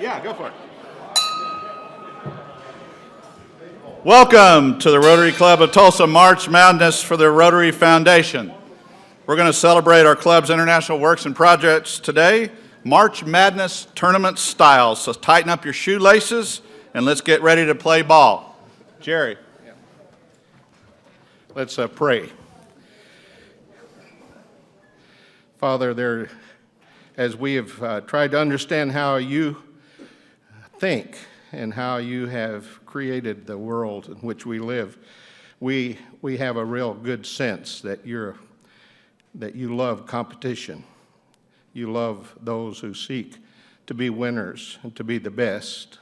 Yeah, go for it. Welcome to the Rotary Club of Tulsa March Madness for the Rotary Foundation. We're going to celebrate our club's international works and projects today, March Madness tournament style. So tighten up your shoelaces and let's get ready to play ball. Jerry. Let's pray. Father, as we have tried to understand how you think and how you have created the world in which we live, we have a real good sense that you love competition. You love those who seek to be winners and to be the best.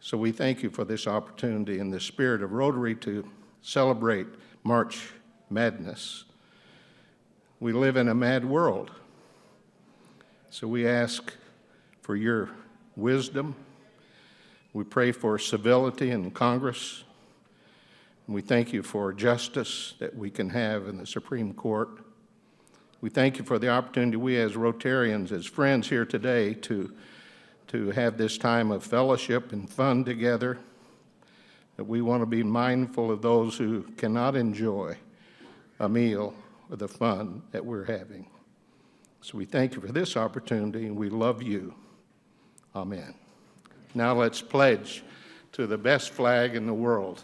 So we thank you for this opportunity in the spirit of Rotary to celebrate March Madness. We live in a mad world, so we ask for your wisdom. We pray for civility in Congress. We thank you for justice that we can have in the Supreme Court. We thank you for the opportunity we as Rotarians, as friends here today, to have this time of fellowship and fun together. That we want to be mindful of those who cannot enjoy a meal or the fun that we're having. So we thank you for this opportunity, and we love you. Amen. Now let's pledge to the best flag in the world.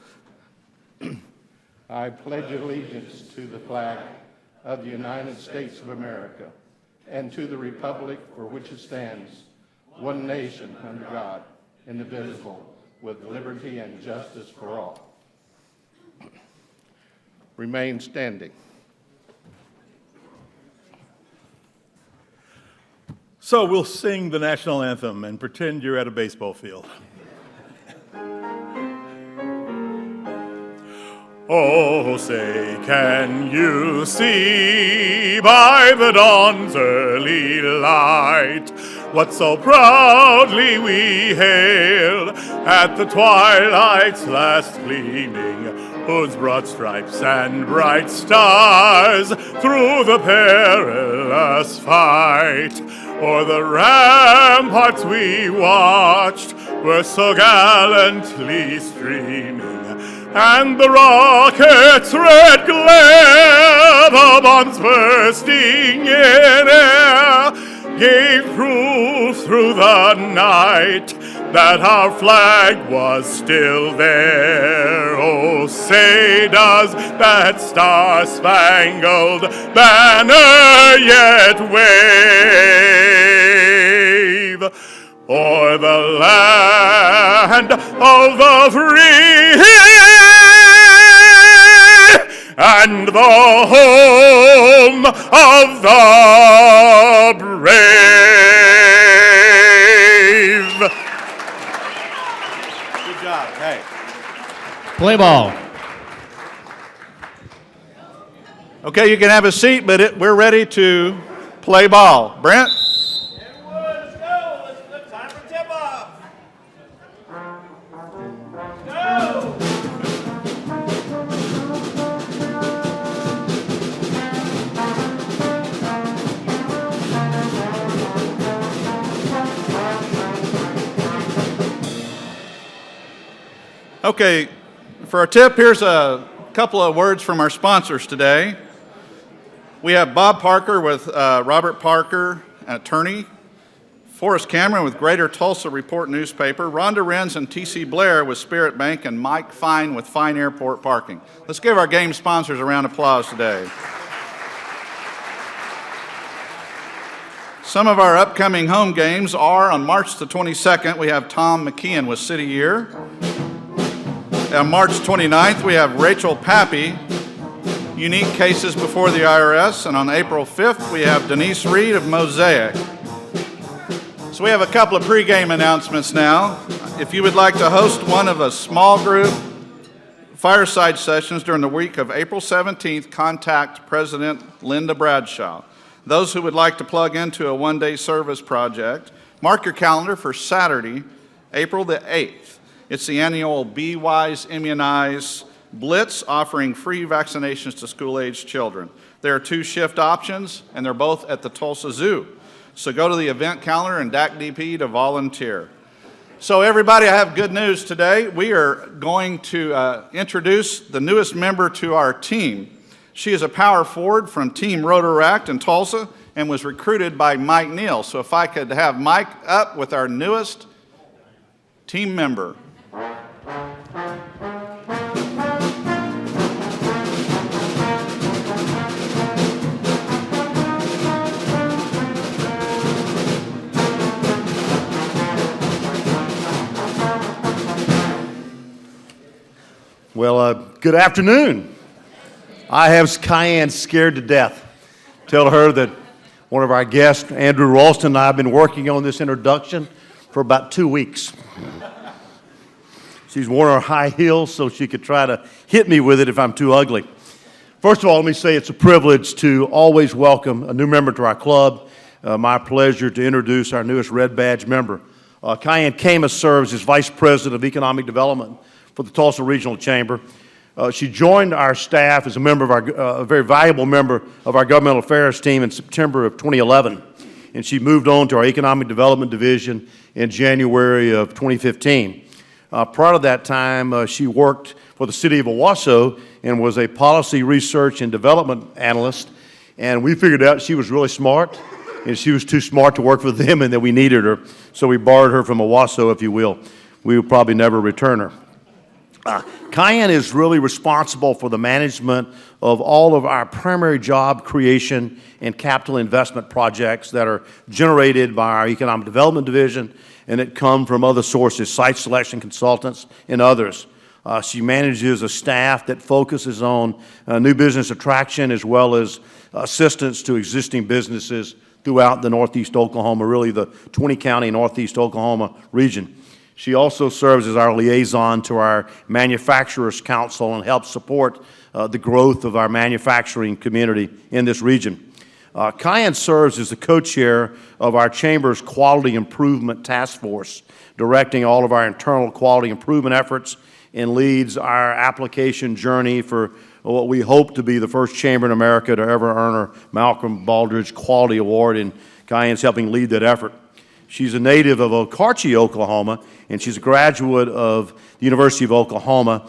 I pledge allegiance to the flag of the United States of America and to the republic for which it stands, one nation under God, indivisible, with liberty and justice for all. Remain standing. So we'll sing the national anthem and pretend you're at a baseball field. Oh, say, can you see by the dawn's early light what so proudly we hailed at the twilight's last gleaming, whose broad stripes and bright stars through the perilous fight o'er the ramparts we watched were so gallantly streaming, and the rocket's red glare, the bombs bursting in air, gave proof through the night that our flag was still there. Oh, say does that star-spangled banner yet wave o'er the land of the free and the home of the brave? Good job. Hey. Play ball. Okay, you can have a seat, but we're ready to play ball. Brent? Everyone, let's go. It's time for tip-off. Go! Okay, for our tip, here's a couple of words from our sponsors today. We have Bob Parker with Robert Parker, an attorney, Forrest Cameron with Greater Tulsa Report newspaper, Rhonda Renz and T.C. Blair with Spirit Bank, and Mike Fine with Fine Airport Parking. Let's give our game sponsors a round of applause today. Some of our upcoming home games are on March the 22nd, we have Tom McKeon with City Year. On March 29th, we have Rachel Pappy, Unique Cases Before the IRS. And on April 5th, we have Denise Reed of Mosaic. So we have a couple of pregame announcements now. If you would like to host one of a small group fireside sessions during the week of April 17th, contact President Linda Bradshaw. Those who would like to plug into a one-day service project, mark your calendar for Saturday, April the 8th. It's the annual Be Wise Immunize Blitz, offering free vaccinations to school-aged children. There are 2 shift options, and they're both at the Tulsa Zoo. So go to the event calendar and DAC DP to volunteer. So everybody, I have good news today. We are going to introduce the newest member to our team. She is a power forward from Team Rotaract in Tulsa and was recruited by Mike Neal. So if I could have Mike up with our newest team member. Well, good afternoon. I have Cayenne scared to death. Tell her that one of our guests, Andrew Ralston, and I have been working on this introduction for about 2 weeks. She's worn her high heels so she could try to hit me with it if I'm too ugly. First of all, let me say it's a privilege to always welcome a new member to our club. My pleasure to introduce our newest Red Badge member. Cayenne Camus serves as Vice President of Economic Development for the Tulsa Regional Chamber. She joined our staff as a member of a very valuable member of our governmental affairs team in September of 2011, and she moved on to our Economic Development Division in January of 2015. Prior to that time, she worked for the City of Owasso and was a policy research and development analyst, and we figured out she was really smart, and she was too smart to work for them and that we needed her, so we borrowed her from Owasso, if you will. We will probably never return her. Cayenne is really responsible for the management of all of our primary job creation and capital investment projects that are generated by our Economic Development Division and that come from other sources, site selection consultants and others. She manages a staff that focuses on new business attraction as well as assistance to existing businesses throughout the Northeast Oklahoma, really the 20-county Northeast Oklahoma region. She also serves as our liaison to our Manufacturers Council and helps support the growth of our manufacturing community in this region. Cayenne serves as the co-chair of our Chamber's Quality Improvement Task Force, directing all of our internal quality improvement efforts and leads our application journey for what we hope to be the first chamber in America to ever earn her Malcolm Baldrige Quality Award, and Cayenne's helping lead that effort. She's a native of Okarche, Oklahoma, and she's a graduate of the University of Oklahoma,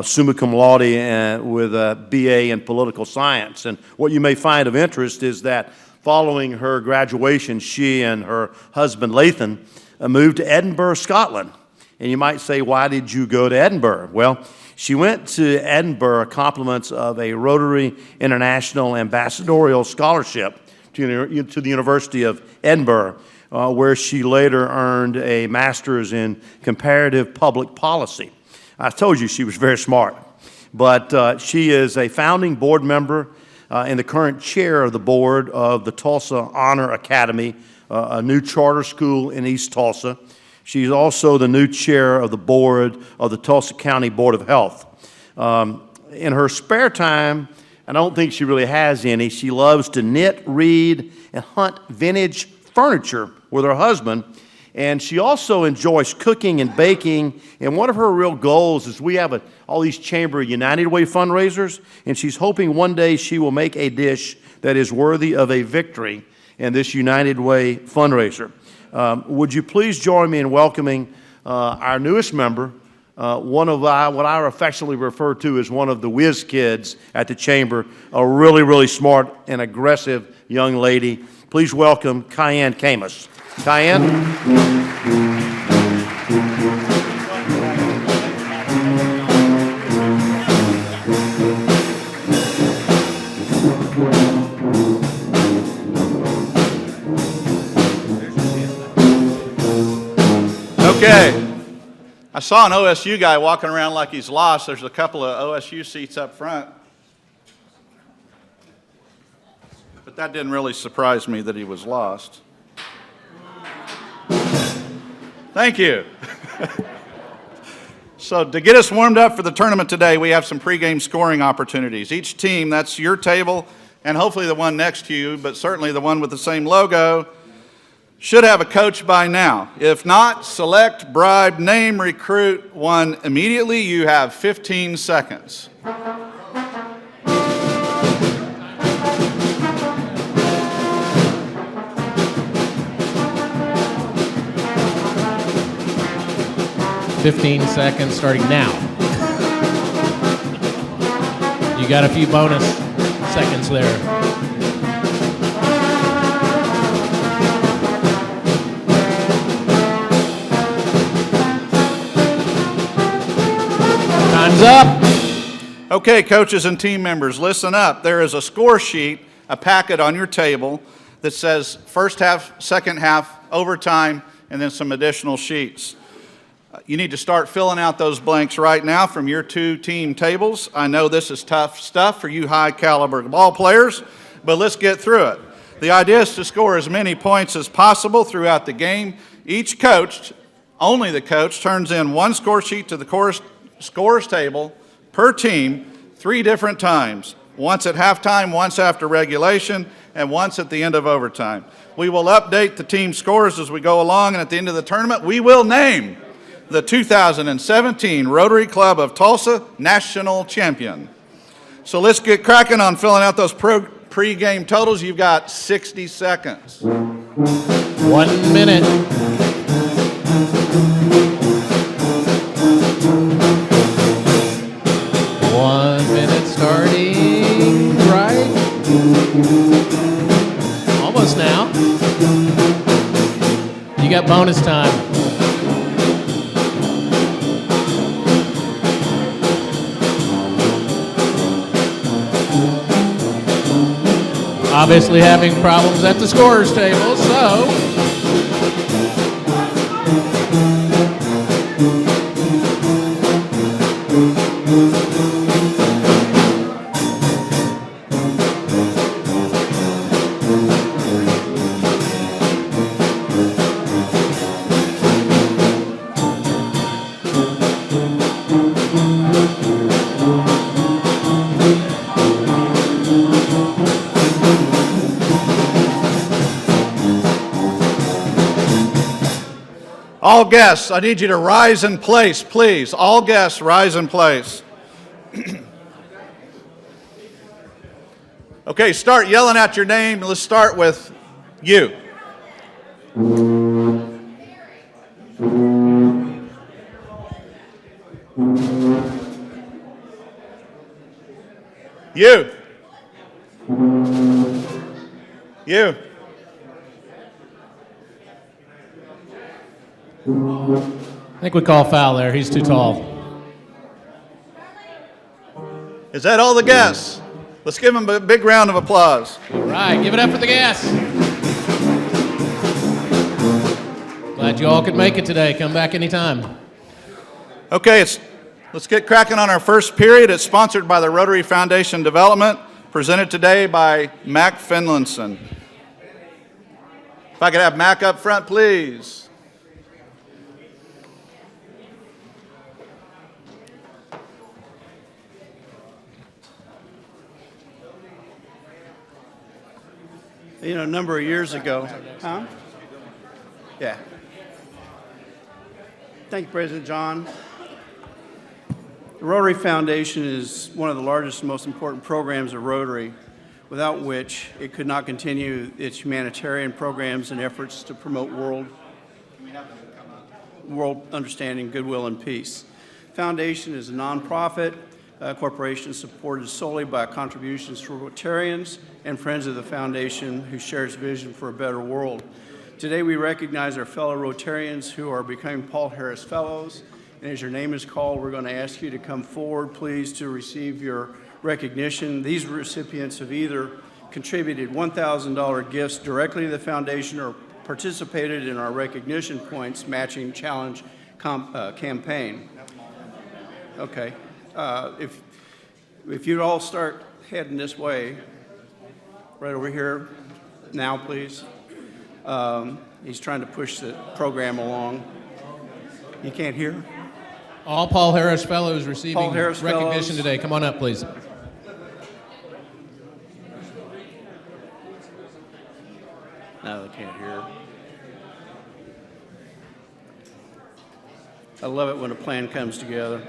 summa cum laude with a BA in political science. And what you may find of interest is that following her graduation, she and her husband, Lathan, moved to Edinburgh, Scotland. And you might say, why did you go to Edinburgh? Well, she went to Edinburgh compliments of a Rotary International Ambassadorial Scholarship to the University of Edinburgh, where she later earned a master's in comparative public policy. I told you she was very smart, but she is a founding board member and the current chair of the board of the Tulsa Honor Academy, a new charter school in East Tulsa. She's also the new chair of the board of the Tulsa County Board of Health. In her spare time, I don't think she really has any, she loves to knit, read, and hunt vintage furniture with her husband, and she also enjoys cooking and baking, and one of her real goals is we have all these Chamber United Way fundraisers, and she's hoping one day she will make a dish that is worthy of a victory in this United Way fundraiser. Would you please join me in welcoming our newest member, one of what I affectionately refer to as one of the whiz kids at the Chamber, a really, really smart and aggressive young lady. Please welcome Cayenne Camus. Cayenne? Okay. I saw an OSU guy walking around like he's lost. There's a couple of OSU seats up front. But that didn't really surprise me that he was lost. Thank you. So to get us warmed up for the tournament today, we have some pregame scoring opportunities. Each team, that's your table, and hopefully the one next to you, but certainly the one with the same logo, should have a coach by now. If not, select, bribe, name, recruit one immediately. You have 15 seconds. 15 seconds starting now. You got a few bonus seconds there. Time's up. Okay, coaches and team members, listen up. There is a score sheet, a packet on your table that says first half, second half, overtime, and then some additional sheets. You need to start filling out those blanks right now from your two team tables. I know this is tough stuff for you high caliber ball players, but let's get through it. The idea is to score as many points as possible throughout the game. Each coach, only the coach, turns in one score sheet to the scores table per team 3 different times. Once at halftime, once after regulation, and once at the end of overtime. We will update the team scores as we go along, and at the end of the tournament, we will name the 2017 Rotary Club of Tulsa National Champion. So let's get cracking on filling out those pre-game totals. You've got 60 seconds. 1 minute. Starting right. Almost now. You got bonus time. Obviously having problems at the scorer's table, so all guests, I need you to rise in place, please. All guests, rise in place. Okay, start yelling out your name. Let's start with you. You. You. I think we call foul there. He's too tall. Is that all the guests? Let's give them a big round of applause. All right, give it up for the guests. Glad you all could make it today. Come back anytime. Okay, let's get cracking on our first period. It's sponsored by the Rotary Foundation Development, presented today by Mac Finlinson. If I could have Mac up front, please. You know, a number of years ago. Huh? Yeah. Thank you, President John. The Rotary Foundation is one of the largest and most important programs of Rotary, without which it could not continue its humanitarian programs and efforts to promote world understanding, goodwill, and peace. Foundation is a nonprofit corporation supported solely by contributions from Rotarians and friends of the foundation who share its vision for a better world. Today we recognize our fellow Rotarians who are becoming Paul Harris Fellows, and as your name is called, we're going to ask you to come forward, please, to receive your recognition. These recipients have either contributed $1,000 gifts directly to the foundation or participated in our recognition points matching challenge campaign. Okay. If you'd all start heading this way, right over here now, please. He's trying to push the program along. You can't hear? All Paul Harris Fellows receiving Paul Harris recognition Fellows. today. Come on up, please. No, they can't hear. I love it when a plan comes together.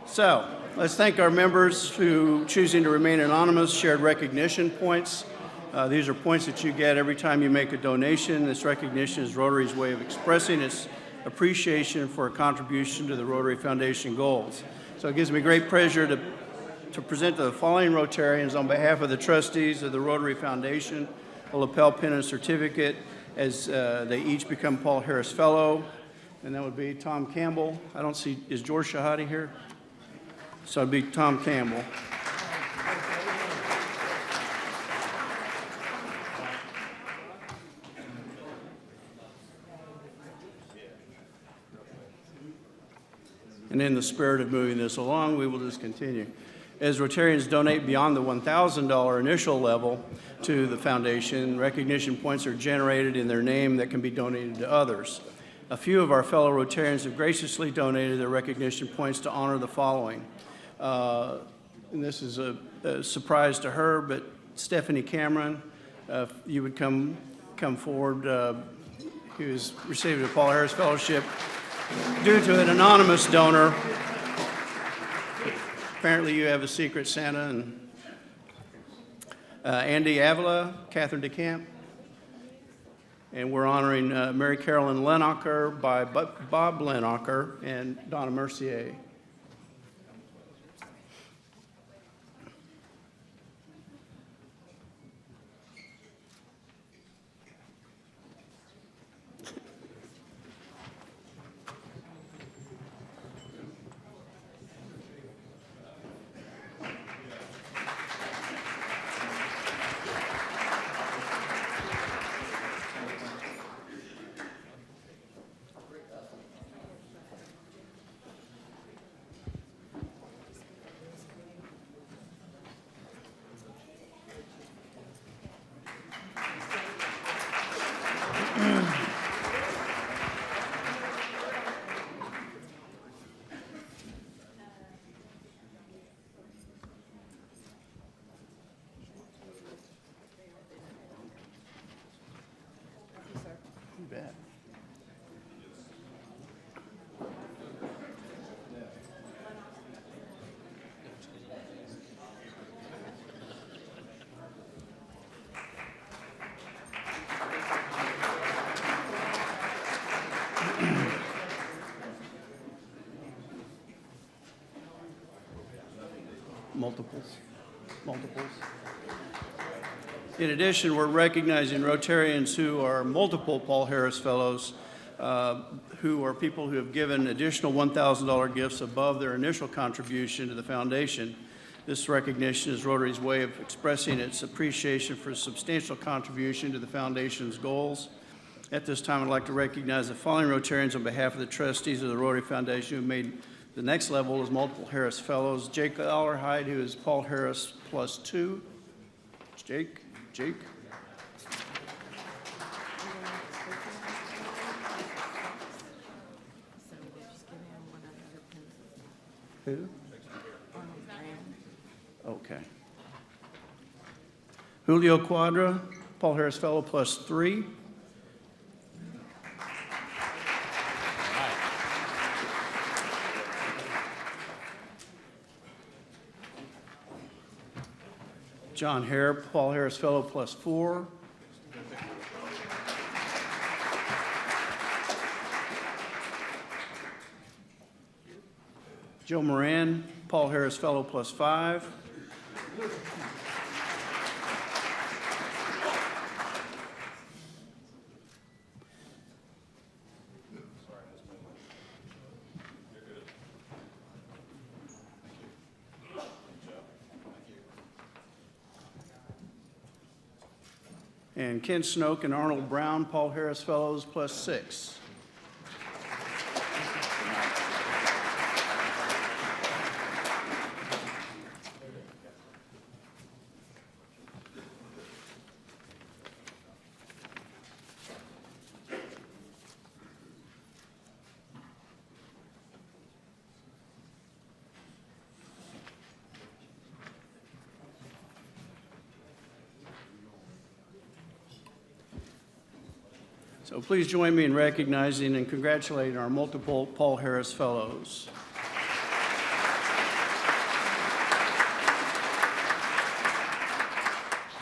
So, let's thank our members who, choosing to remain anonymous, shared recognition points. These are points that you get every time you make a donation. This recognition is Rotary's way of expressing its appreciation for a contribution to the Rotary Foundation goals. So it gives me great pleasure to present to the following Rotarians on behalf of the trustees of the Rotary Foundation a lapel pin and certificate as they each become Paul Harris Fellow. And that would be Tom Campbell. I don't see, is George Shahadi here? So it'd be Tom Campbell. And in the spirit of moving this along, we will just continue. As Rotarians donate beyond the $1,000 initial level to the foundation, recognition points are generated in their name that can be donated to others. A few of our fellow Rotarians have graciously donated their recognition points to honor the following. And this is a surprise to her, but Stephanie Cameron, if you would come forward, who has received a Paul Harris Fellowship due to an anonymous donor. Apparently you have a secret Santa. And Andy Avila, Catherine DeCamp. And we're honoring Mary Carolyn Lenocker by Bob Lenocker and Donna Mercier. You bet. Multiples. In addition, we're recognizing Rotarians who are multiple Paul Harris Fellows, who are people who have given additional $1,000 gifts above their initial contribution to the foundation. This recognition is Rotary's way of expressing its appreciation for a substantial contribution to the foundation's goals. At this time, I'd like to recognize the following Rotarians on behalf of the trustees of the Rotary Foundation who made the next level as multiple Harris Fellows. Jake Allerhide, who is Paul Harris +2. Jake. Who? Okay. Julio Quadra, Paul Harris Fellow +3. John Hare, Paul Harris Fellow +4. Joe Moran, Paul Harris Fellow +5. And Ken Snoke and Arnold Brown, Paul Harris Fellows +6. So please join me in recognizing and congratulating our multiple Paul Harris Fellows.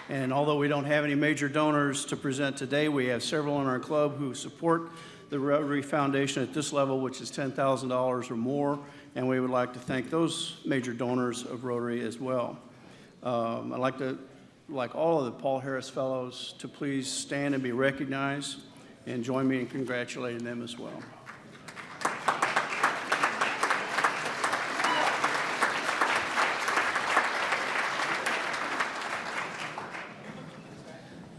And although we don't have any major donors to present today, we have several in our club who support the Rotary Foundation at this level, which is $10,000 or more, and we would like to thank those major donors of Rotary as well. I'd like all of the Paul Harris Fellows to please stand and be recognized, and join me in congratulating them as well.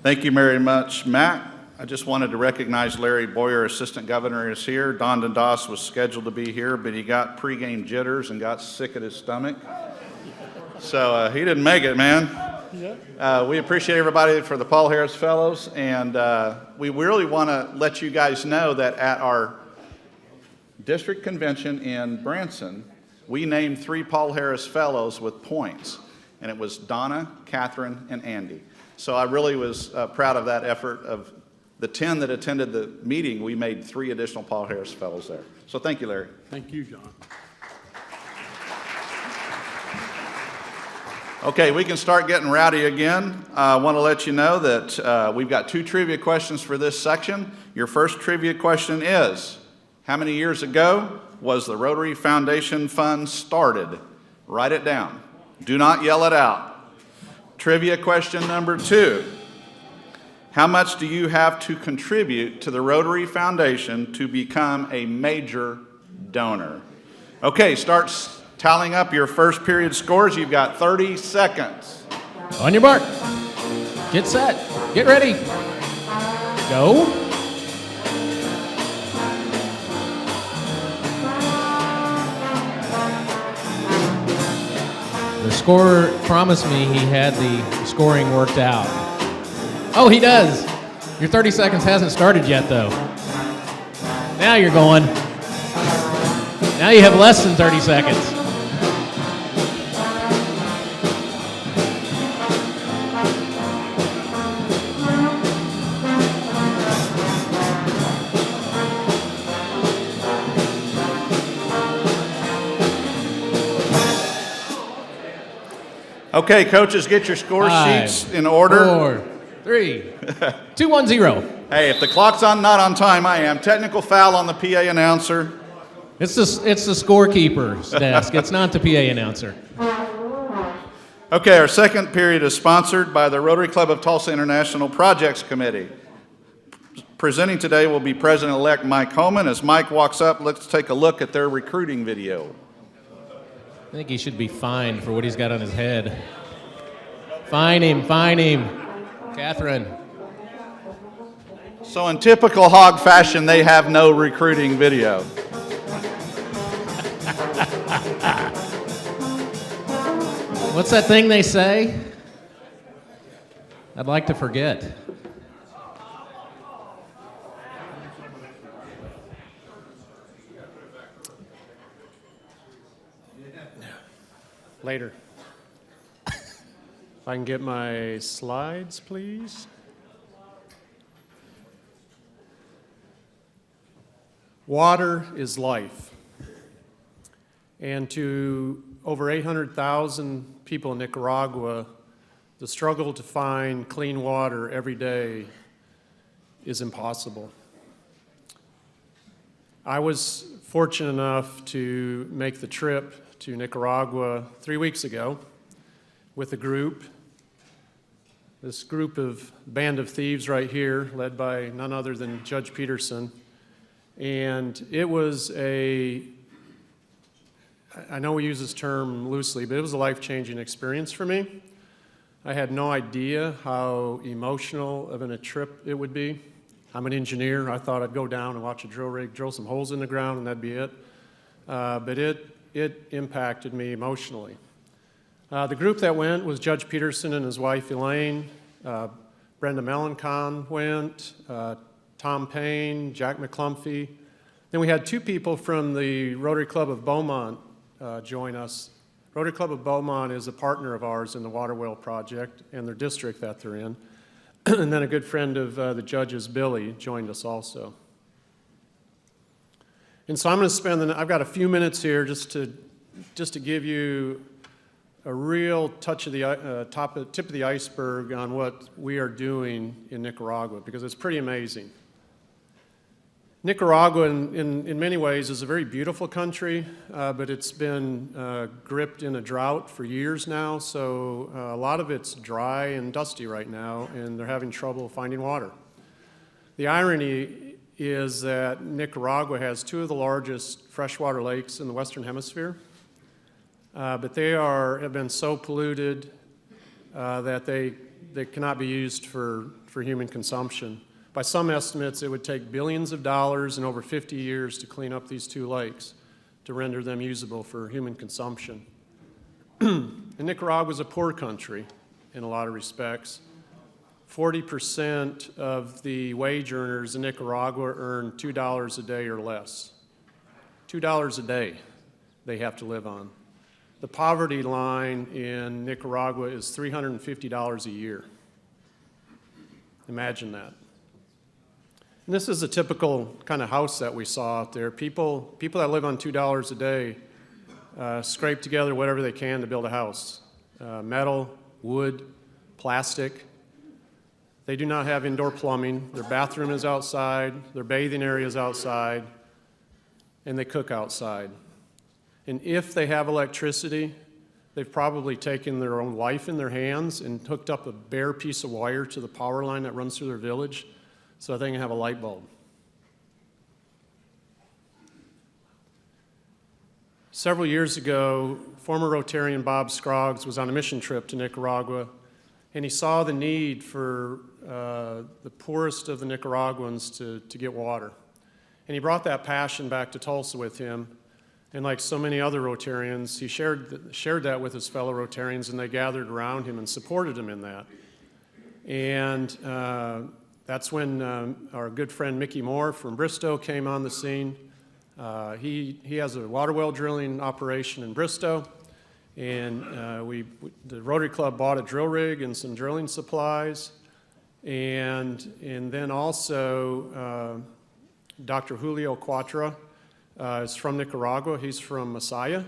Thank you very much, Matt. I just wanted to recognize Larry Boyer, Assistant Governor, is here. Don Dundas was scheduled to be here, but he got pregame jitters and got sick at his stomach. So he didn't make it, man. We appreciate everybody for the Paul Harris Fellows, and we really want to let you guys know that at our district convention in Branson, we named 3 Paul Harris Fellows with points, and it was Donna, Catherine, and Andy. So I really was proud of that effort. Of the 10 that attended the meeting, we made 3 additional Paul Harris Fellows there. So thank you, Larry. Thank you, John. Okay, we can start getting rowdy again. I want to let you know that we've got 2 trivia questions for this section. Your first trivia question is, how many years ago was the Rotary Foundation Fund started? Write it down. Do not yell it out. Trivia question number 2. How much do you have to contribute to the Rotary Foundation to become a major donor? Okay, start tallying up your first period scores. You've got 30 seconds. On your mark. Get set. Get ready. Go. The scorer promised me he had the scoring worked out. Oh, he does. Your 30 seconds hasn't started yet, though. Now you're going. Now you have less than 30 seconds. Okay, coaches, get your score 5, sheets in order. 4, 3, 2, 1, 0. Hey, if the clock's not on time, I am. Technical foul on the PA announcer. It's the scorekeeper's desk. It's not the PA announcer. Okay, our second period is sponsored by the Rotary Club of Tulsa International Projects Committee. Presenting today will be President-elect Mike Homan. As Mike walks up, let's take a look at their recruiting video. I think he should be fined for what he's got on his head. Fine him, fine him. Catherine. So in typical hog fashion, they have no recruiting video. What's that thing they say? I'd like to forget. Later. If I can get my slides, please. Water is life. And to over 800,000 people in Nicaragua, the struggle to find clean water every day is impossible. I was fortunate enough to make the trip to Nicaragua 3 weeks ago with a group. This group of band of thieves right here, led by none other than Judge Peterson. And it was I know we use this term loosely, but it was a life-changing experience for me. I had no idea how emotional of a trip it would be. I'm an engineer. I thought I'd go down and watch a drill rig drill some holes in the ground and that'd be it. But it impacted me emotionally. The group that went was Judge Peterson and his wife Elaine, Brenda Melancon went, Tom Payne, Jack McClumphy. Then we had 2 people from the Rotary Club of Beaumont join us. Rotary Club of Beaumont is a partner of ours in the Water Well Project and their district that they're in. And then a good friend of the judge's, Billy, joined us also. And so I'm going to spend I've got a few minutes here just to give you a a real touch of the tip of the iceberg on what we are doing in Nicaragua, because it's pretty amazing. Nicaragua, in many ways, is a very beautiful country, but it's been gripped in a drought for years now, so a lot of it's dry and dusty right now, and they're having trouble finding water. The irony is that Nicaragua has two of the largest freshwater lakes in the Western Hemisphere, but they have been so polluted that they cannot be used for human consumption. By some estimates, it would take billions of dollars and over 50 years to clean up these two lakes to render them usable for human consumption. And Nicaragua is a poor country in a lot of respects. 40% of the wage earners in Nicaragua earn $2 a day or less. $2 a day they have to live on. The poverty line in Nicaragua is $350 a year. Imagine that. And this is a typical kind of house that we saw out there. People that live on $2 a day scrape together whatever they can to build a house. Metal, wood, plastic. They do not have indoor plumbing. Their bathroom is outside. Their bathing area is outside. And they cook outside. And if they have electricity, they've probably taken their own life in their hands and hooked up a bare piece of wire to the power line that runs through their village so they can have a light bulb. Several years ago, former Rotarian Bob Scroggs was on a mission trip to Nicaragua, and he saw the need for the poorest of the Nicaraguans to get water. And he brought that passion back to Tulsa with him. And like so many other Rotarians, he shared that with his fellow Rotarians, and they gathered around him and supported him in that. And that's when our good friend Mickey Moore from Bristow came on the scene. He has a water well drilling operation in Bristow, and the Rotary Club bought a drill rig and some drilling supplies, and then also Dr. Julio Quatra is from Nicaragua. He's from Masaya,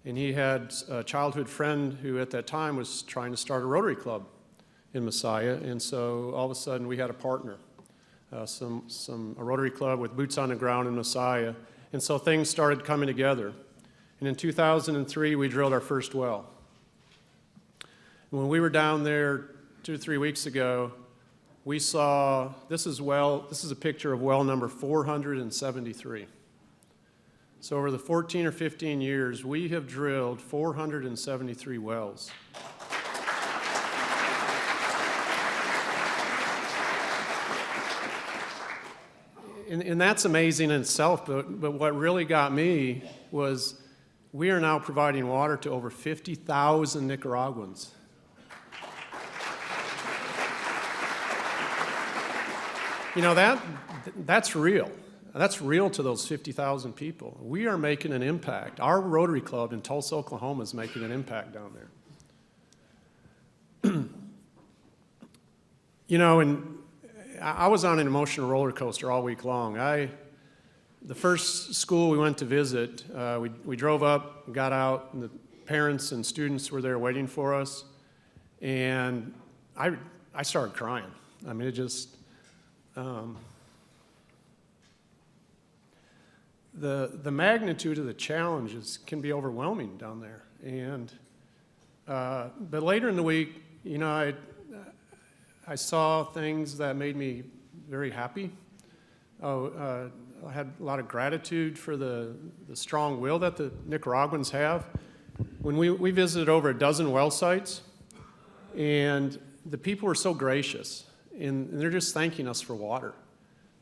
and he had a childhood friend who at that time was trying to start a Rotary Club in Masaya, and so all of a sudden we had a partner, a Rotary Club with boots on the ground in Masaya, and so things started coming together. And in 2003, we drilled our first well. And when we were down there 2 or 3 weeks ago, we saw, this is a picture of well number 473. So over the 14 or 15 years, we have drilled 473 wells. And that's amazing in itself, but what really got me was we are now providing water to over 50,000 Nicaraguans. You know, that's real. That's real to those 50,000 people. We are making an impact. Our Rotary Club in Tulsa, Oklahoma is making an impact down there. You know, and I was on an emotional roller coaster all week long. The first school we went to visit, we drove up, got out, and the parents and students were there waiting for us, and I started crying. I mean, it just, the magnitude of the challenges can be overwhelming down there. And but later in the week, you know, I saw things that made me very happy. I had a lot of gratitude for the strong will that the Nicaraguans have. When we visited over a dozen well sites, and the people were so gracious, and they're just thanking us for water.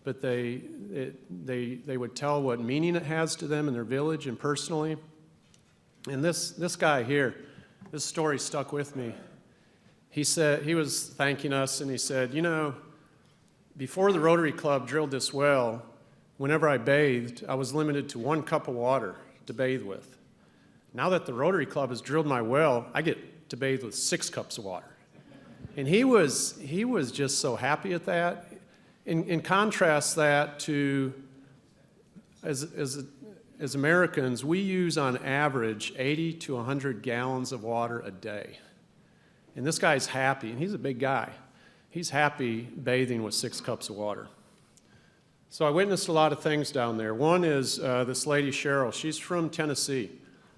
But they would tell what meaning it has to them in their village and personally. And this guy here, this story stuck with me. He said, he was thanking us, and he said, you know, before the Rotary Club drilled this well, whenever I bathed, I was limited to 1 cup of water to bathe with. Now that the Rotary Club has drilled my well, I get to bathe with 6 cups of water. And he was just so happy at that. In contrast that to, as as Americans, we use on average 80 to 100 gallons of water a day. And this guy's happy, and he's a big guy. He's happy bathing with 6 cups of water. So I witnessed a lot of things down there. One is this lady, Cheryl. She's from Tennessee.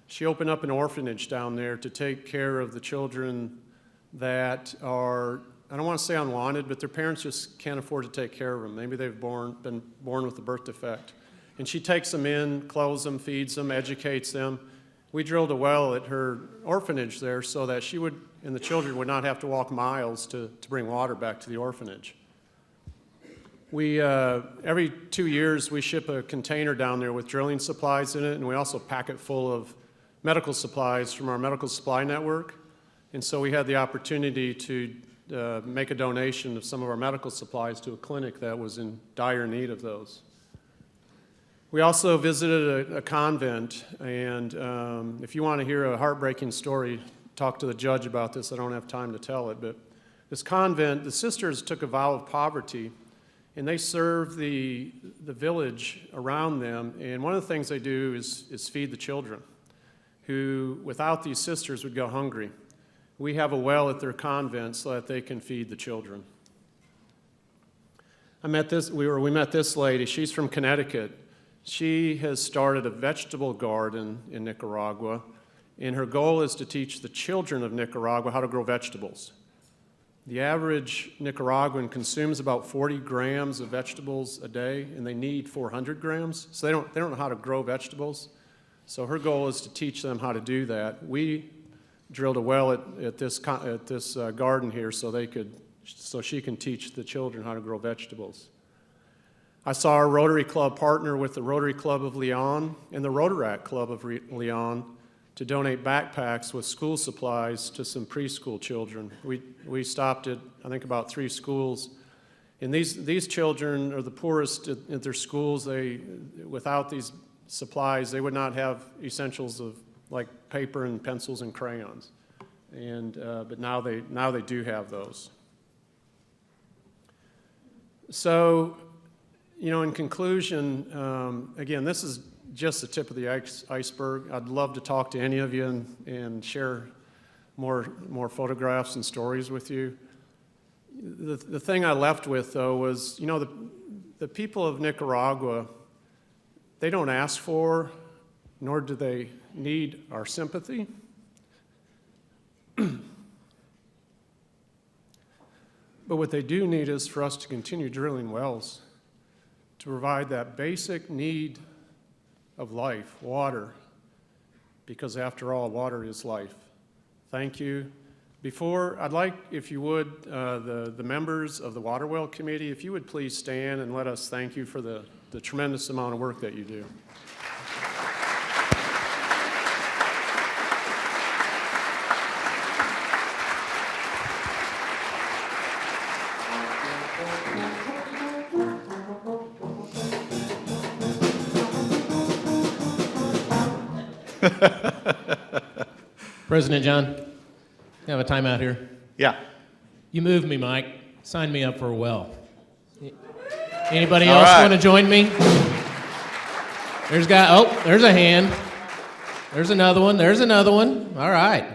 She opened up an orphanage down there to take care of the children that are, I don't want to say unwanted, but their parents just can't afford to take care of them. Maybe they've been born with a birth defect. And she takes them in, clothes them, feeds them, educates them. We drilled a well at her orphanage there so that she would, and the children would not have to walk miles to bring water back to the orphanage. We, every 2 years, we ship a container down there with drilling supplies in it, and we also pack it full of medical supplies from our medical supply network. And so we had the opportunity to make a donation of some of our medical supplies to a clinic that was in dire need of those. We also visited a convent, and if you want to hear a heartbreaking story, talk to the judge about this. I don't have time to tell it, but this convent, the sisters took a vow of poverty, and they serve the village around them, and one of the things they do is feed the children, who, without these sisters, would go hungry. We have a well at their convent so that they can feed the children. We met this lady. She's from Connecticut. She has started a vegetable garden in Nicaragua, and her goal is to teach the children of Nicaragua how to grow vegetables. The average Nicaraguan consumes about 40 grams of vegetables a day, and they need 400 grams, so they don't know how to grow vegetables. So her goal is to teach them how to do that. We drilled a well at this garden here so she can teach the children how to grow vegetables. I saw our Rotary Club partner with the Rotary Club of Leon and the Rotaract Club of Leon to donate backpacks with school supplies to some preschool children. We stopped at, I think, about 3 schools. And these children are the poorest at their schools. Without these supplies, they would not have essentials of like paper and pencils and crayons. But now they do have those. So, in conclusion, again, this is just the tip of the iceberg. I'd love to talk to any of you and share more photographs and stories with you. The thing I left with, though, was, the people of Nicaragua, they don't ask for, nor do they need our sympathy. But what they do need is for us to continue drilling wells to provide that basic need of life, water, because after all, water is life. Thank you. I'd like, if you would, the members of the Water Well Committee, if you would please stand and let us thank you for the tremendous amount of work that you do. President John, you have a timeout here. Yeah. You moved me, Mike. Sign me up for a well. Anybody All else right. want to join me? There's a hand. There's another one. There's another one. All right.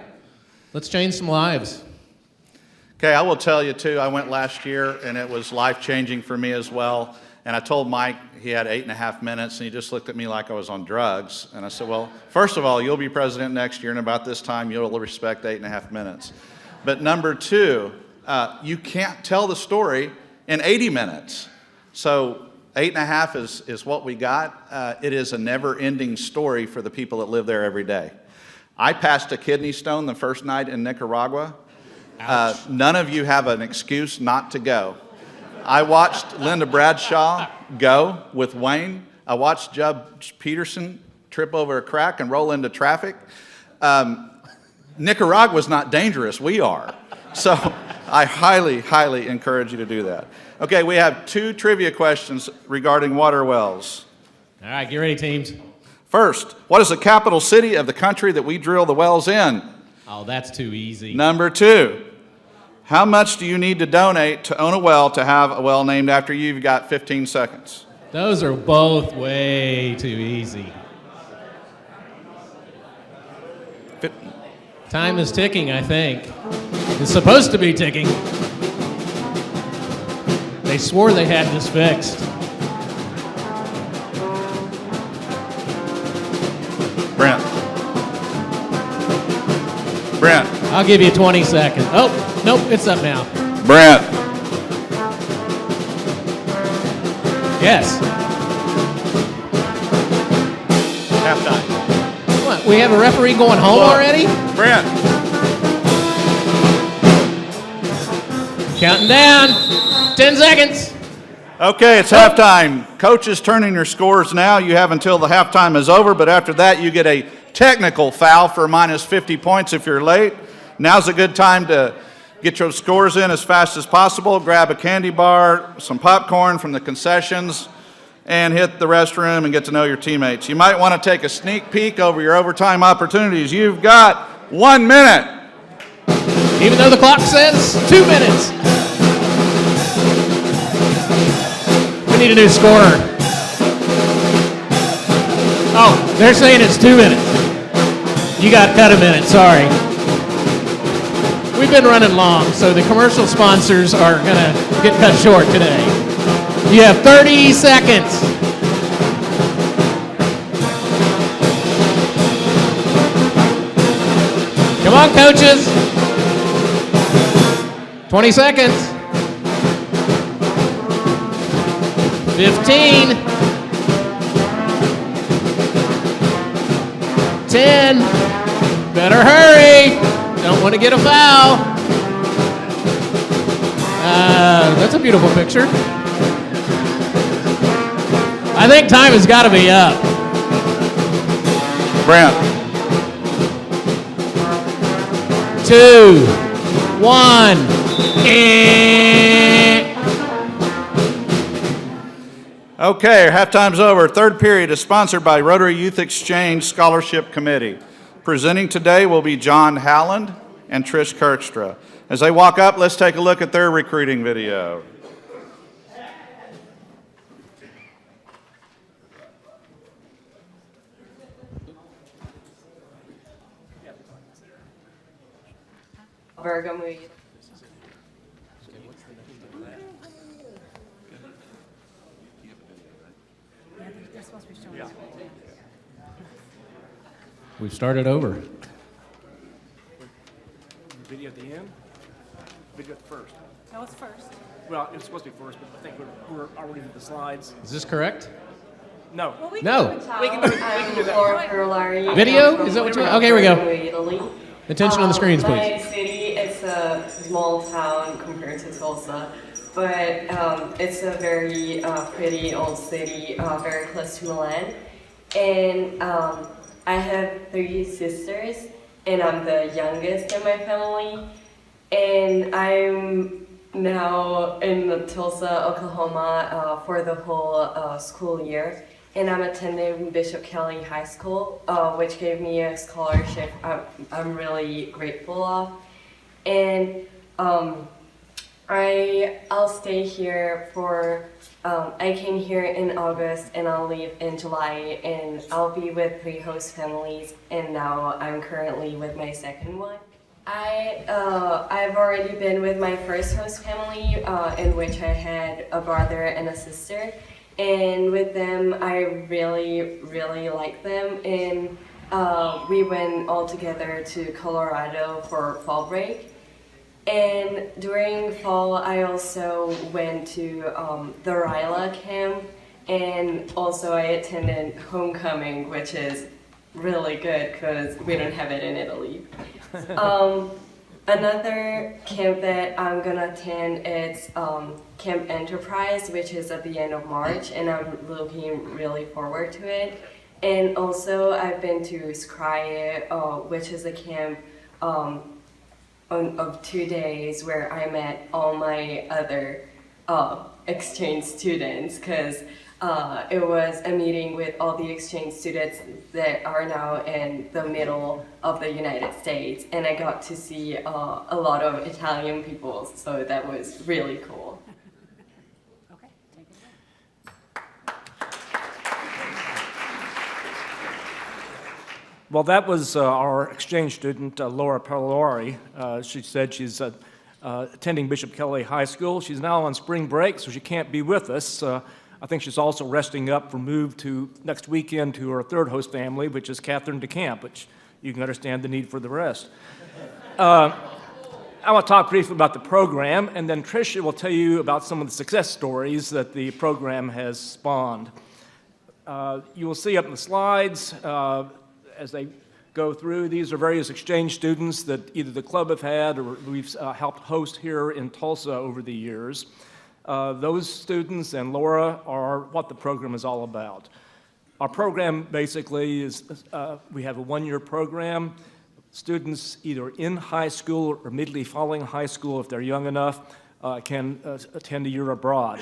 Let's change some lives. Okay, I will tell you too, I went last year and it was life-changing for me as well. And I told Mike he had 8.5 minutes and he just looked at me like I was on drugs. And I said, well, first of all, you'll be president next year and about this time you'll respect 8.5 minutes. But number 2, you can't tell the story in 80 minutes. So 8.5 is what we got. It is a never-ending story for the people that live there every day. I passed a kidney stone the first night in Nicaragua. None of you have an excuse not to go. I watched Linda Bradshaw go with Wayne. I watched Judge Peterson trip over a crack and roll into traffic. Nicaragua's not dangerous. We are. So I highly, highly encourage you to do that. Okay, we have 2 trivia questions regarding water wells. All right, get ready, teams. First, what is the capital city of the country that we drill the wells in? Oh, that's too easy. Number 2, how much do you need to donate to own a well to have a well named after you? You've got 15 seconds. Those are both way too easy. Time is ticking, I think. It's supposed to be ticking. They swore they had this fixed. Brent. Brent. I'll give you 20 seconds. Oh, nope, it's up now. Brent. Yes. Halftime. What, we have a referee going home already? Brent. Counting down. 10 seconds. Okay, it's halftime. Coach is turning your scores now. You have until the halftime is over, but after that, you get a technical foul for minus 50 points if you're late. Now's a good time to get your scores in as fast as possible. Grab a candy bar, some popcorn from the concessions, and hit the restroom and get to know your teammates. You might want to take a sneak peek over your overtime opportunities. You've got 1 minute. Even though the clock says 2 minutes. We need a new scorer. Oh, they're saying it's 2 minutes. You got cut a minute, sorry. We've been running long, so the commercial sponsors are going to get cut short today. You have 30 seconds. Come on, coaches. 20 seconds. 15. 10. Better hurry. Don't want to get a foul. That's a beautiful picture. I think time has got to be up. Brent. 2, 1. Okay, halftime's over. Third period is sponsored by Rotary Youth Exchange Scholarship Committee. Presenting today will be John Howland and Trish Kirkstra. As they walk up, let's take a look at their recruiting video. Virgo movie. We've started over. Video at the end? Video at the first? No, it's first. Well, it's supposed to be first, but I think we're already in the slides. Is this correct? No. No. We can do that. Laura Ferrari. Video? Is that what you're... Okay, here we go. Italy. Attention on the screens, My please. city is a small town compared to Tulsa, but it's a very pretty old city, very close to Milan. And I have 3 sisters, and I'm the youngest in my family. And I'm now in Tulsa, Oklahoma for the whole school year. And I'm attending Bishop Kelly High School, which gave me a scholarship I'm really grateful of. And I'll stay here for, I came here in August and I'll leave in July, and I'll be with 3 host families, and now I'm currently with my second one. I've already been with my first host family, in which I had a brother and a sister. And with them, I really, really like them. And we went all together to Colorado for fall break. And during fall, I also went to the RILA camp. And also I attended homecoming, which is really good because we don't have it in Italy. Another camp that I'm gonna attend is Camp Enterprise, which is at the end of March, and I'm looking really forward to it. And also I've been to Skraje, which is a camp of 2 days where I met all my other exchange students, because it was a meeting with all the exchange students that are now in the middle of the United States, and I got to see a lot of Italian people, so that was really cool. Okay, take it away. Well, that was our exchange student, Laura Perlori. She said she's attending Bishop Kelly High School. She's now on spring break, so she can't be with us. I think she's also resting up for move to next weekend to her third host family, which is Catherine DeCamp, which you can understand the need for the rest. I want to talk briefly about the program, and then Tricia will tell you about some of the success stories that the program has spawned. You will see up in the slides as they go through, these are various exchange students that either the club have had or we've helped host here in Tulsa over the years. Those students and Laura are what the program is all about. Our program basically is, we have a one-year program. Students either in high school or immediately following high school, if they're young enough, can attend a year abroad.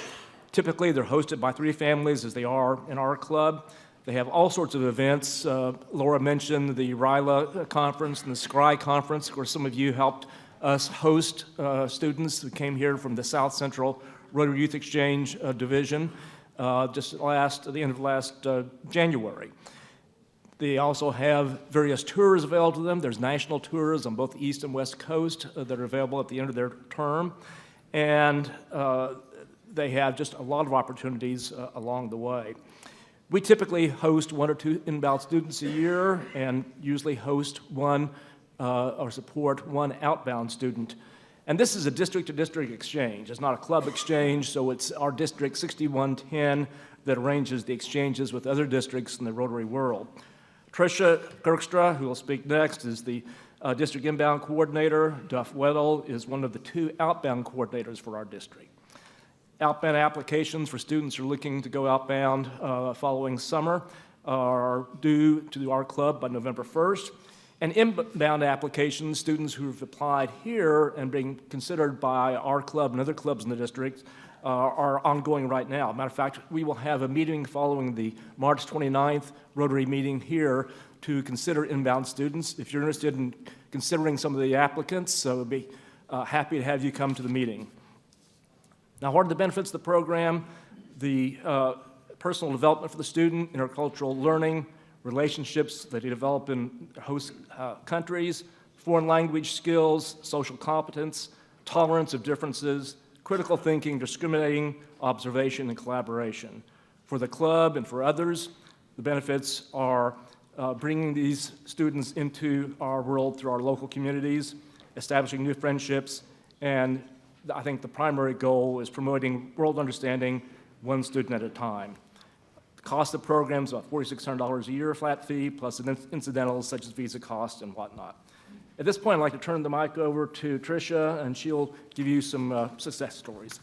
Typically, they're hosted by 3 families, as they are in our club. They have all sorts of events. Laura mentioned the RILA conference and the SCRI conference, where some of you helped us host students who came here from the South Central Rotary Youth Exchange Division just at the end of last January. They also have various tours available to them. There's national tours on both the East and West Coast that are available at the end of their term. And they have just a lot of opportunities along the way. We typically host 1 or 2 inbound students a year and usually host one or support 1 outbound student. And this is a district-to-district exchange. It's not a club exchange, so it's our District 6110 that arranges the exchanges with other districts in the Rotary world. Tricia Kirkstra, who will speak next, is the district inbound coordinator. Duff Weddle is one of the 2 outbound coordinators for our district. Outbound applications for students who are looking to go outbound following summer are due to our club by November 1st. And inbound applications, students who have applied here and being considered by our club and other clubs in the district are ongoing right now. Matter of fact, we will have a meeting following the March 29th Rotary meeting here to consider inbound students. If you're interested in considering some of the applicants, we'll be happy to have you come to the meeting. Now, what are the benefits of the program? The personal development for the student, intercultural learning, relationships that they develop in host countries, foreign language skills, social competence, tolerance of differences, critical thinking, discriminating, observation, and collaboration. For the club and for others, the benefits are bringing these students into our world through our local communities, establishing new friendships, and I think the primary goal is promoting world understanding 1 student at a time. The cost of the program is about $4,600 a year flat fee, plus incidentals such as visa costs and whatnot. At this point, I'd like to turn the mic over to Tricia, and she'll give you some success stories.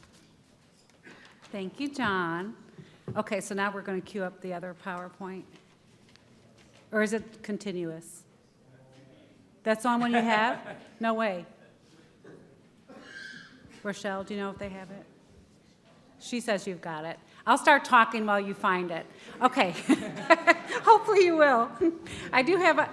Thank you, John. Okay, so now we're going to cue up the other PowerPoint. Or is it continuous? That's the only one you have? No way. Rochelle, do you know if they have it? She says you've got it. I'll start talking while you find it. Okay. Hopefully you will. I do have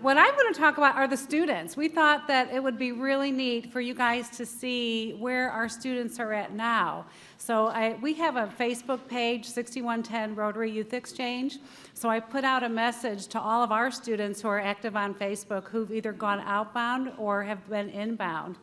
what I'm going to talk about are the students. We thought that it would be really neat for you guys to see where our students are at now. So we have a Facebook page, 6110 Rotary Youth Exchange. So I put out a message to all of our students who are active on Facebook who've either gone outbound or have been inbound.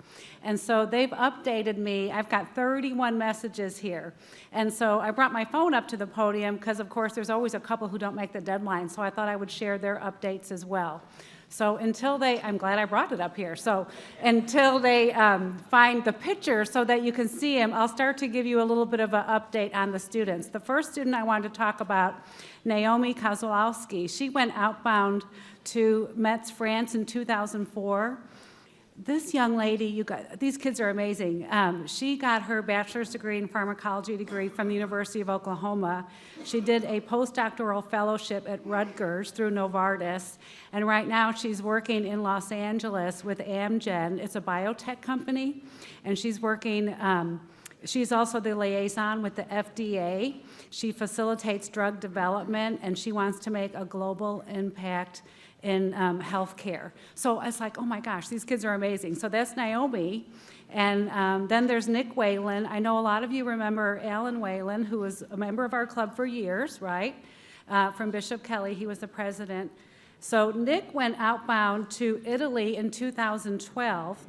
And so they've updated me. I've got 31 messages here. And so I brought my phone up to the podium because, of course, there's always a couple who don't make the deadline. So I thought I would share their updates as well. So until I'm glad I brought it up here. So until they find the picture so that you can see them, I'll start to give you a little bit of an update on the students. The first student I wanted to talk about, Naomi Kozłowski. She went outbound to Metz, France in 2004. This young lady, these kids are amazing. She got her bachelor's degree in pharmacology degree from the University of Oklahoma. She did a postdoctoral fellowship at Rutgers through Novartis, and right now she's working in Los Angeles with Amgen. It's a biotech company, and she's working, she's also the liaison with the FDA. She facilitates drug development, and she wants to make a global impact in healthcare. So I was like, oh my gosh, these kids are amazing. So that's Naomi. And then there's Nick Whalen. I know a lot of you remember Alan Whalen, who was a member of our club for years, right? From Bishop Kelly, he was the president. So Nick went outbound to Italy in 2012.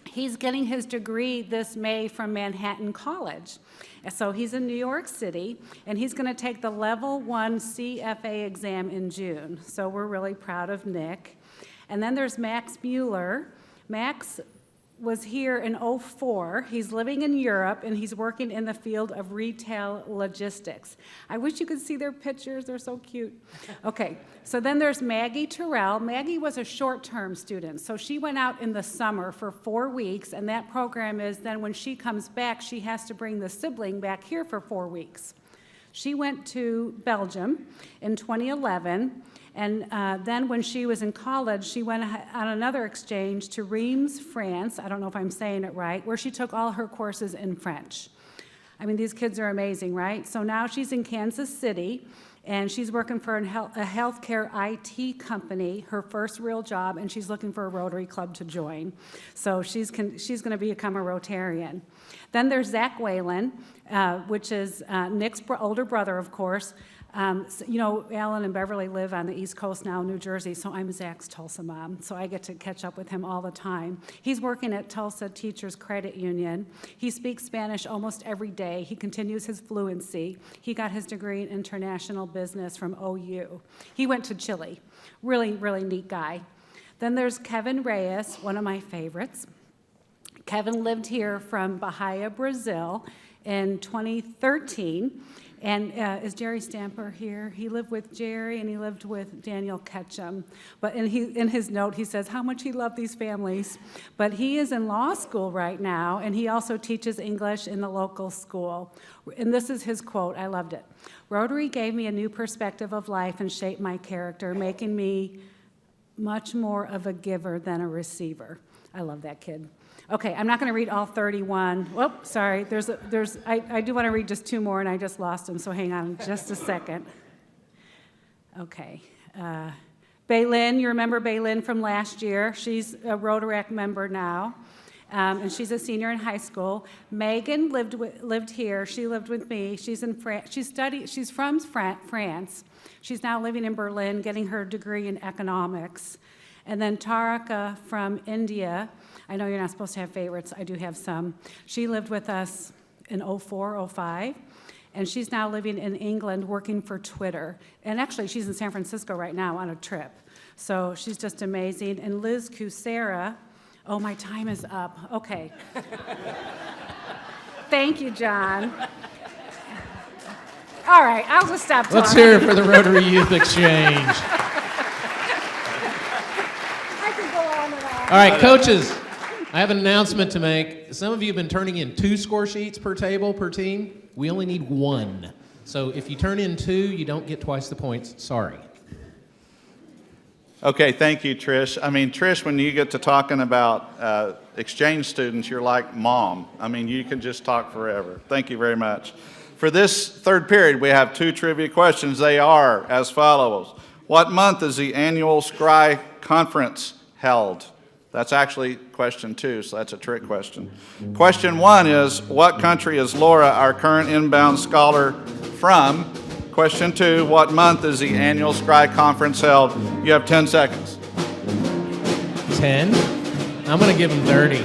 He's getting his degree this May from Manhattan College. So he's in New York City, and he's going to take the Level 1 CFA exam in June. So we're really proud of Nick. And then there's Max Mueller. Max was here in '04. He's living in Europe, and he's working in the field of retail logistics. I wish you could see their pictures. They're so cute. Okay, so then there's Maggie Terrell. Maggie was a short-term student, so she went out in the summer for 4 weeks, and that program is then when she comes back, she has to bring the sibling back here for 4 weeks. She went to Belgium in 2011, and then when she was in college, she went on another exchange to Reims, France, I don't know if I'm saying it right, where she took all her courses in French. I mean, these kids are amazing, right? So now she's in Kansas City, and she's working for a healthcare IT company, her first real job, and she's looking for a Rotary Club to join. So she's going to become a Rotarian. Then there's Zach Whalen, which is Nick's older brother, of course. You know, Alan and Beverly live on the East Coast now, New Jersey, so I'm Zach's Tulsa mom, so I get to catch up with him all the time. He's working at Tulsa Teachers Credit Union. He speaks Spanish almost every day. He continues his fluency. He got his degree in international business from OU. He went to Chile. Really, really neat guy. Then there's Kevin Reyes, one of my favorites. Kevin lived here from Bahia, Brazil in 2013. And is Jerry Stamper here? He lived with Jerry and he lived with Daniel Ketchum. But in his note, he says how much he loved these families. But he is in law school right now, and he also teaches English in the local school. And this is his quote. I loved it. Rotary gave me a new perspective of life and shaped my character, making me much more of a giver than a receiver. I love that kid. Okay, I'm not going to read all 31. Whoop, sorry. I do want to read just 2 more, and I just lost them, so hang on just a second. Okay. Baylin, you remember Baylin from last year? She's a Rotaract member now, and she's a senior in high school. Megan lived here. She lived with me. She's in France. She's from France. She's now living in Berlin, getting her degree in economics. And then Tarika from India. I know you're not supposed to have favorites. I do have some. She lived with us in '04, '05, and she's now living in England working for Twitter. And actually, she's in San Francisco right now on a trip. So she's just amazing. And Liz Kucera, oh, my time is up. Okay. Thank you, John. All right, I'll just stop talking. Let's hear it for the Rotary Youth Exchange. I could go on and on. All right, coaches, I have an announcement to make. Some of you have been turning in 2 score sheets per table, per team. We only need 1. So if you turn in 2, you don't get twice the points. Sorry. Okay, thank you, Trish. I mean, Trish, when you get to talking about exchange students, you're like mom. I mean, you can just talk forever. Thank you very much. For this third period, we have 2 trivia questions. They are as follows. What month is the annual SCRI conference held? That's actually question 2, so that's a trick question. Question 1 is, what country is Laura, our current inbound scholar, from? Question 2, what month is the annual SCRI conference held? You have 10 seconds. 10? I'm going to give them 30.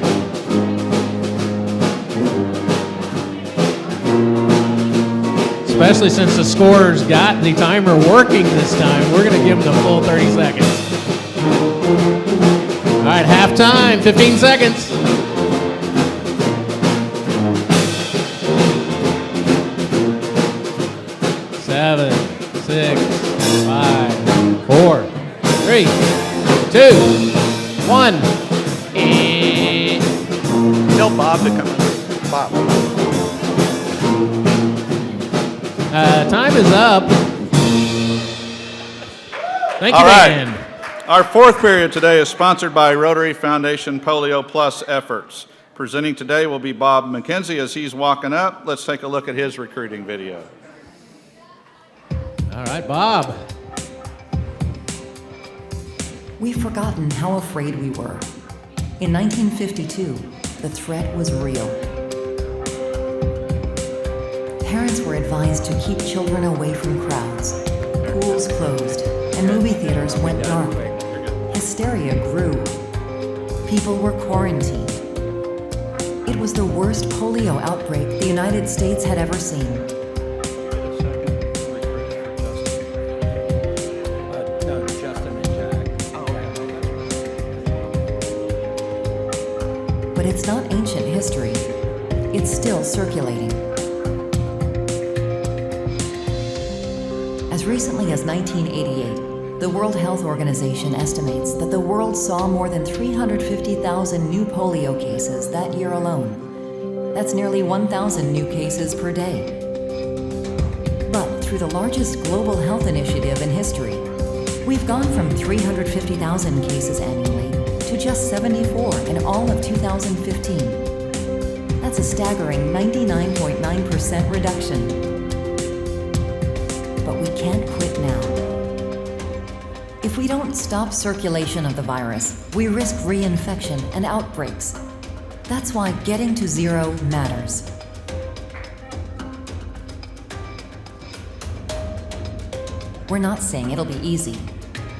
Especially since the scorer's got the timer working this time, we're going to give them the full 30 seconds. All right, halftime, 15 seconds. 7, 6, 5, 4, 3, 2, 1. Tell Bob to come in. Bob. Time is up. Thank you, All right. Dan. Our fourth period today is sponsored by Rotary Foundation Polio Plus efforts. Presenting today will be Bob McKenzie. As he's walking up, let's take a look at his recruiting video. All right, Bob. We've forgotten how afraid we were. In 1952, the threat was real. Parents were advised to keep children away from crowds. Pools closed, and movie theaters went dark. Hysteria grew. People were quarantined. It was the worst polio outbreak the United States had ever seen. But it's not ancient history. It's still circulating. As recently as 1988, the World Health Organization estimates that the world saw more than 350,000 new polio cases that year alone. That's nearly 1,000 new cases per day. But through the largest global health initiative in history, we've gone from 350,000 cases annually to just 74 in all of 2015. That's a staggering 99.9% reduction. But we can't quit now. If we don't stop circulation of the virus, we risk reinfection and outbreaks. That's why getting to zero matters. We're not saying it'll be easy.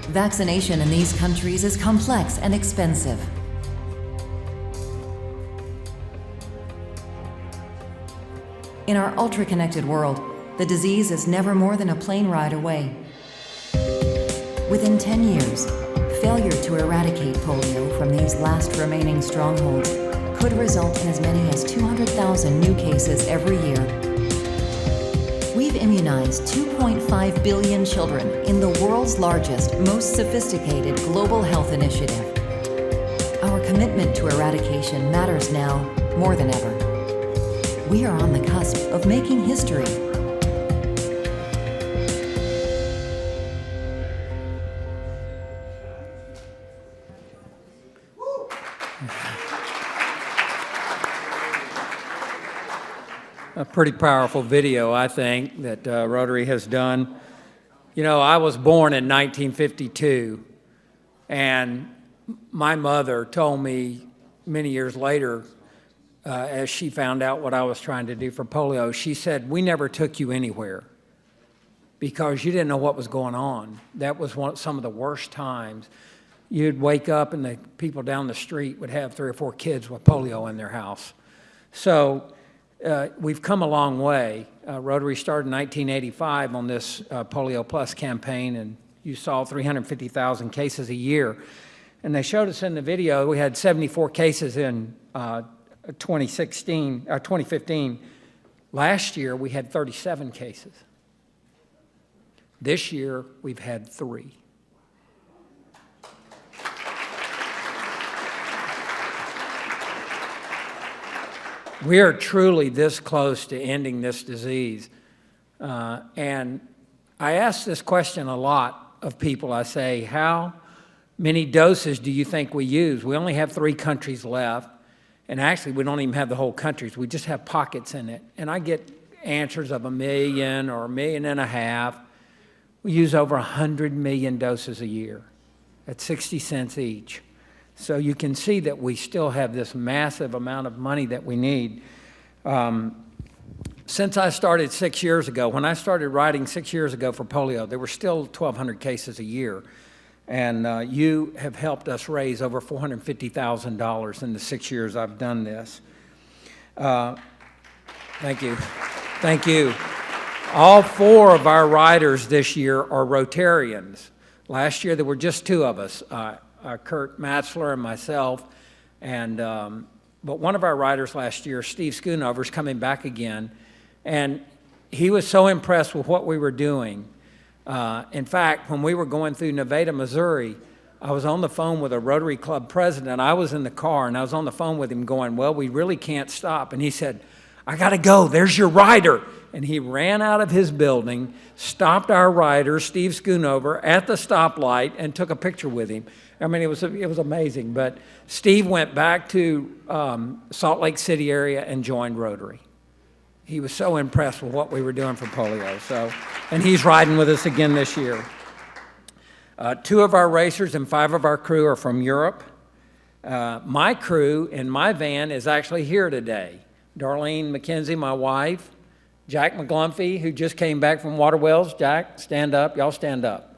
Vaccination in these countries is complex and expensive. In our ultra-connected world, the disease is never more than a plane ride away. Within 10 years, failure to eradicate polio from these last remaining strongholds could result in as many as 200,000 new cases every year. We've immunized 2.5 billion children in the world's largest, most sophisticated global health initiative. Our commitment to eradication matters now more than ever. We are on the cusp of making history. A pretty powerful video, I think, that Rotary has done. You know, I was born in 1952, and my mother told me many years later, as she found out what I was trying to do for polio, she said, "We never took you anywhere because you didn't know what was going on." That was some of the worst times. You'd wake up and the people down the street would have 3 or 4 kids with polio in their house. So we've come a long way. Rotary started in 1985 on this Polio Plus campaign, and you saw 350,000 cases a year. And they showed us in the video, we had 74 cases in 2015. Last year, we had 37 cases. This year, we've had 3. We are truly this close to ending this disease. And I ask this question a lot of people. I say, how many doses do you think we use? We only have 3 countries left. And actually, we don't even have the whole countries. We just have pockets in it. And I get answers of 1 million or 1.5 million. We use over 100 million doses a year at 60 cents each. So you can see that we still have this massive amount of money that we need. Since I started 6 years ago, when I started writing 6 years ago for polio, there were still 1,200 cases a year. And you have helped us raise over $450,000 in the 6 years I've done this. Thank you. Thank you. All 4 of our writers this year are Rotarians. Last year there were just 2 of us. Kurt Matzler and myself, and but one of our writers last year, Steve Schoonover, is coming back again, and he was so impressed with what we were doing. In fact, when we were going through Nevada, Missouri, I was on the phone with a Rotary Club president. I was in the car, and I was on the phone with him going, "Well, we really can't stop." And he said, "I got to go. There's your rider." And he ran out of his building, stopped our rider, Steve Schoonover, at the stoplight and took a picture with him. I mean, it was amazing. But Steve went back to Salt Lake City area and joined Rotary. He was so impressed with what we were doing for polio. And he's riding with us again this year. 2 of our racers and 5 of our crew are from Europe. My crew in my van is actually here today. Darlene McKenzie, my wife, Jack McGlumphy, who just came back from Water Wells. Jack, stand up. Y'all stand up.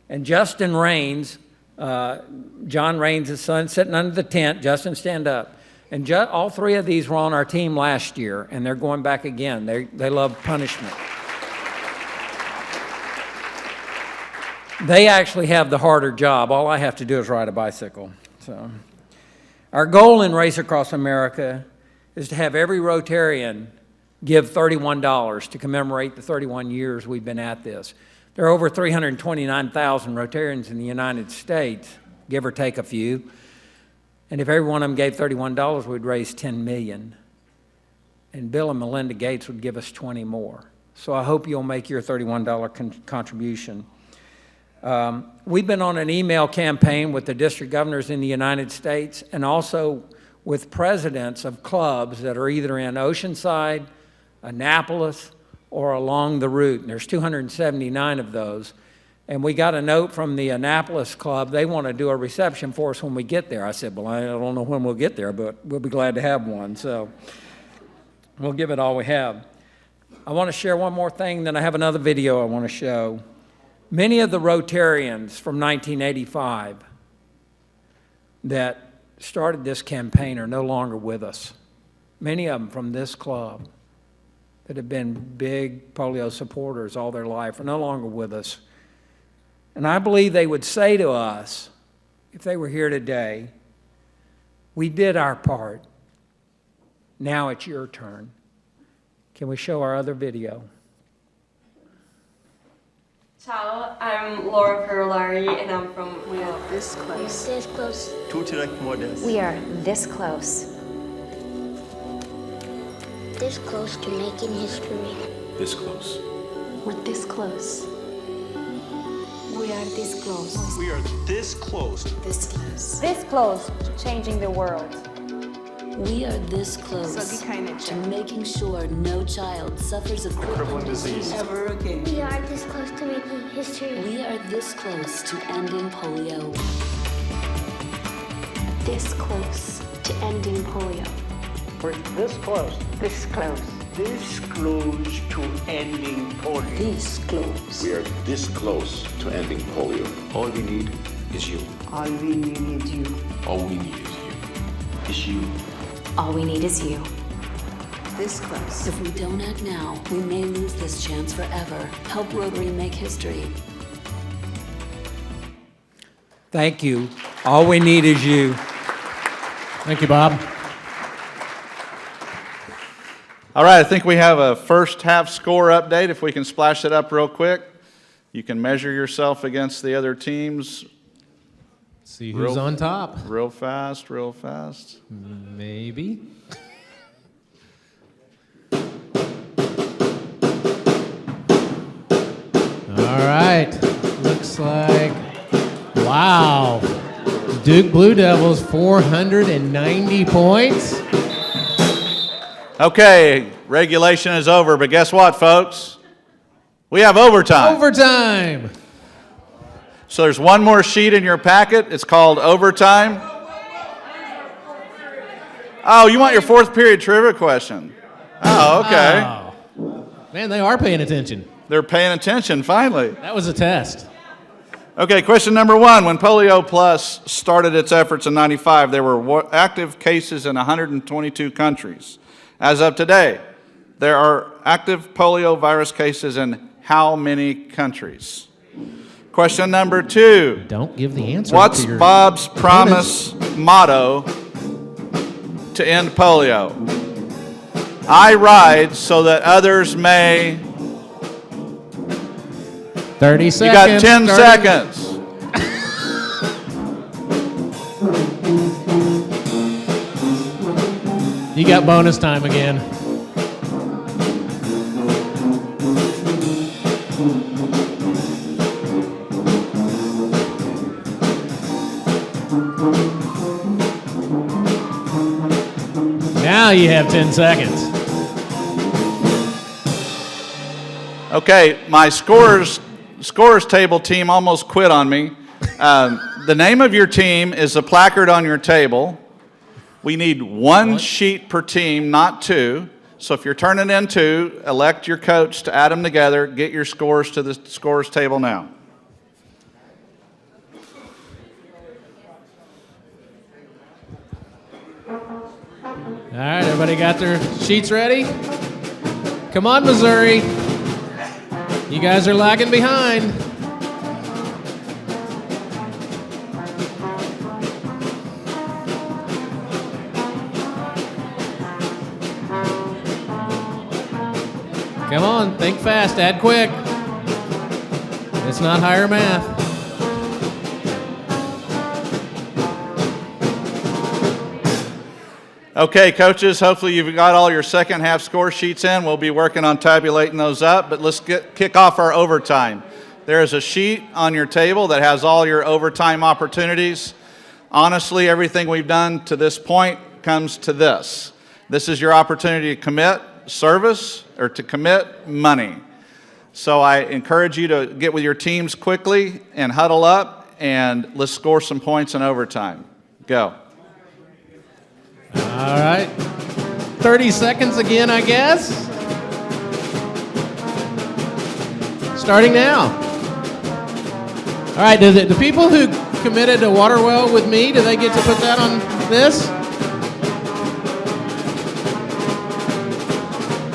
And Justin Raines, John Raines' son, sitting under the tent. Justin, stand up. And all three of these were on our team last year, and they're going back again. They love punishment. They actually have the harder job. All I have to do is ride a bicycle. So, our goal in Race Across America is to have every Rotarian give $31 to commemorate the 31 years we've been at this. There are over 329,000 Rotarians in the United States, give or take a few. And if every one of them gave $31, we'd raise $10 million. And Bill and Melinda Gates would give us 20 more. So I hope you'll make your $31 contribution. We've been on an email campaign with the district governors in the United States and also with presidents of clubs that are either in Oceanside, Annapolis, or along the route. And there's 279 of those. And we got a note from the Annapolis club. They want to do a reception for us when we get there. I said, well, I don't know when we'll get there, but we'll be glad to have one. So we'll give it all we have. I want to share one more thing, then I have another video I want to show. Many of the Rotarians from 1985 that started this campaign are no longer with us. Many of them from this club that have been big polio supporters all their life are no longer with us. And I believe they would say to us, if they were here today, we did our part. Now it's your turn. Can we show our other video? Ciao, I'm Laura Perolari, and I'm from... We are this close. This close. We are this close. This close to making history. This close. We're this close. We are this close. We are this close. This close. This close to changing the world. We are this close to making sure no child suffers a crippling disease ever again. We are this close to making history. We are this close to ending polio. This close to ending polio. We're this close. This close. This close to ending polio. This close. We are this close to ending polio. All we need is you. All we need is you. All we need is you. Is you. All we need is you. This close. If we don't act now, we may lose this chance forever. Help Rotary make history. Thank you. All we need is you. Thank you, Bob. All right, I think we have a first half score update. If we can splash it up real quick. You can measure yourself against the other teams. See who's on top. Real fast, real fast. Maybe. All right. Looks like, wow. Duke Blue Devils, 490 points. Okay, regulation is over, but guess what, folks? We have overtime. Overtime. So there's one more sheet in your packet. It's called overtime. Oh, you want your fourth period trivia question? Oh, okay. Wow. Man, they are paying attention. They're paying attention, finally. That was a test. Okay, question number one. When Polio Plus started its efforts in '95, there were active cases in 122 countries. As of today, there are active polio virus cases in how many countries? Question number two. Don't give the answer. What's Bob's promise motto to end polio? I ride so that others may. 30 seconds. You got 10 seconds. You got bonus time again. Now you have 10 seconds. Okay, my scores table team almost quit on me. The name of your team is a placard on your table. We need one sheet per team, not two. So if you're turning in two, elect your coach to add them together. Get your scores to the scores table now. All right, everybody got their sheets ready? Come on, Missouri. You guys are lagging behind. Come on, think fast, add quick. It's not higher math. Okay, coaches, hopefully you've got all your second half score sheets in. We'll be working on tabulating those up, but let's kick off our overtime. There is a sheet on your table that has all your overtime opportunities. Honestly, everything we've done to this point comes to this. This is your opportunity to commit service or to commit money. So I encourage you to get with your teams quickly and huddle up, and let's score some points in overtime. Go. All right. 30 seconds again, I guess. Starting now. All right, the people who committed to Waterwell with me, do they get to put that on this?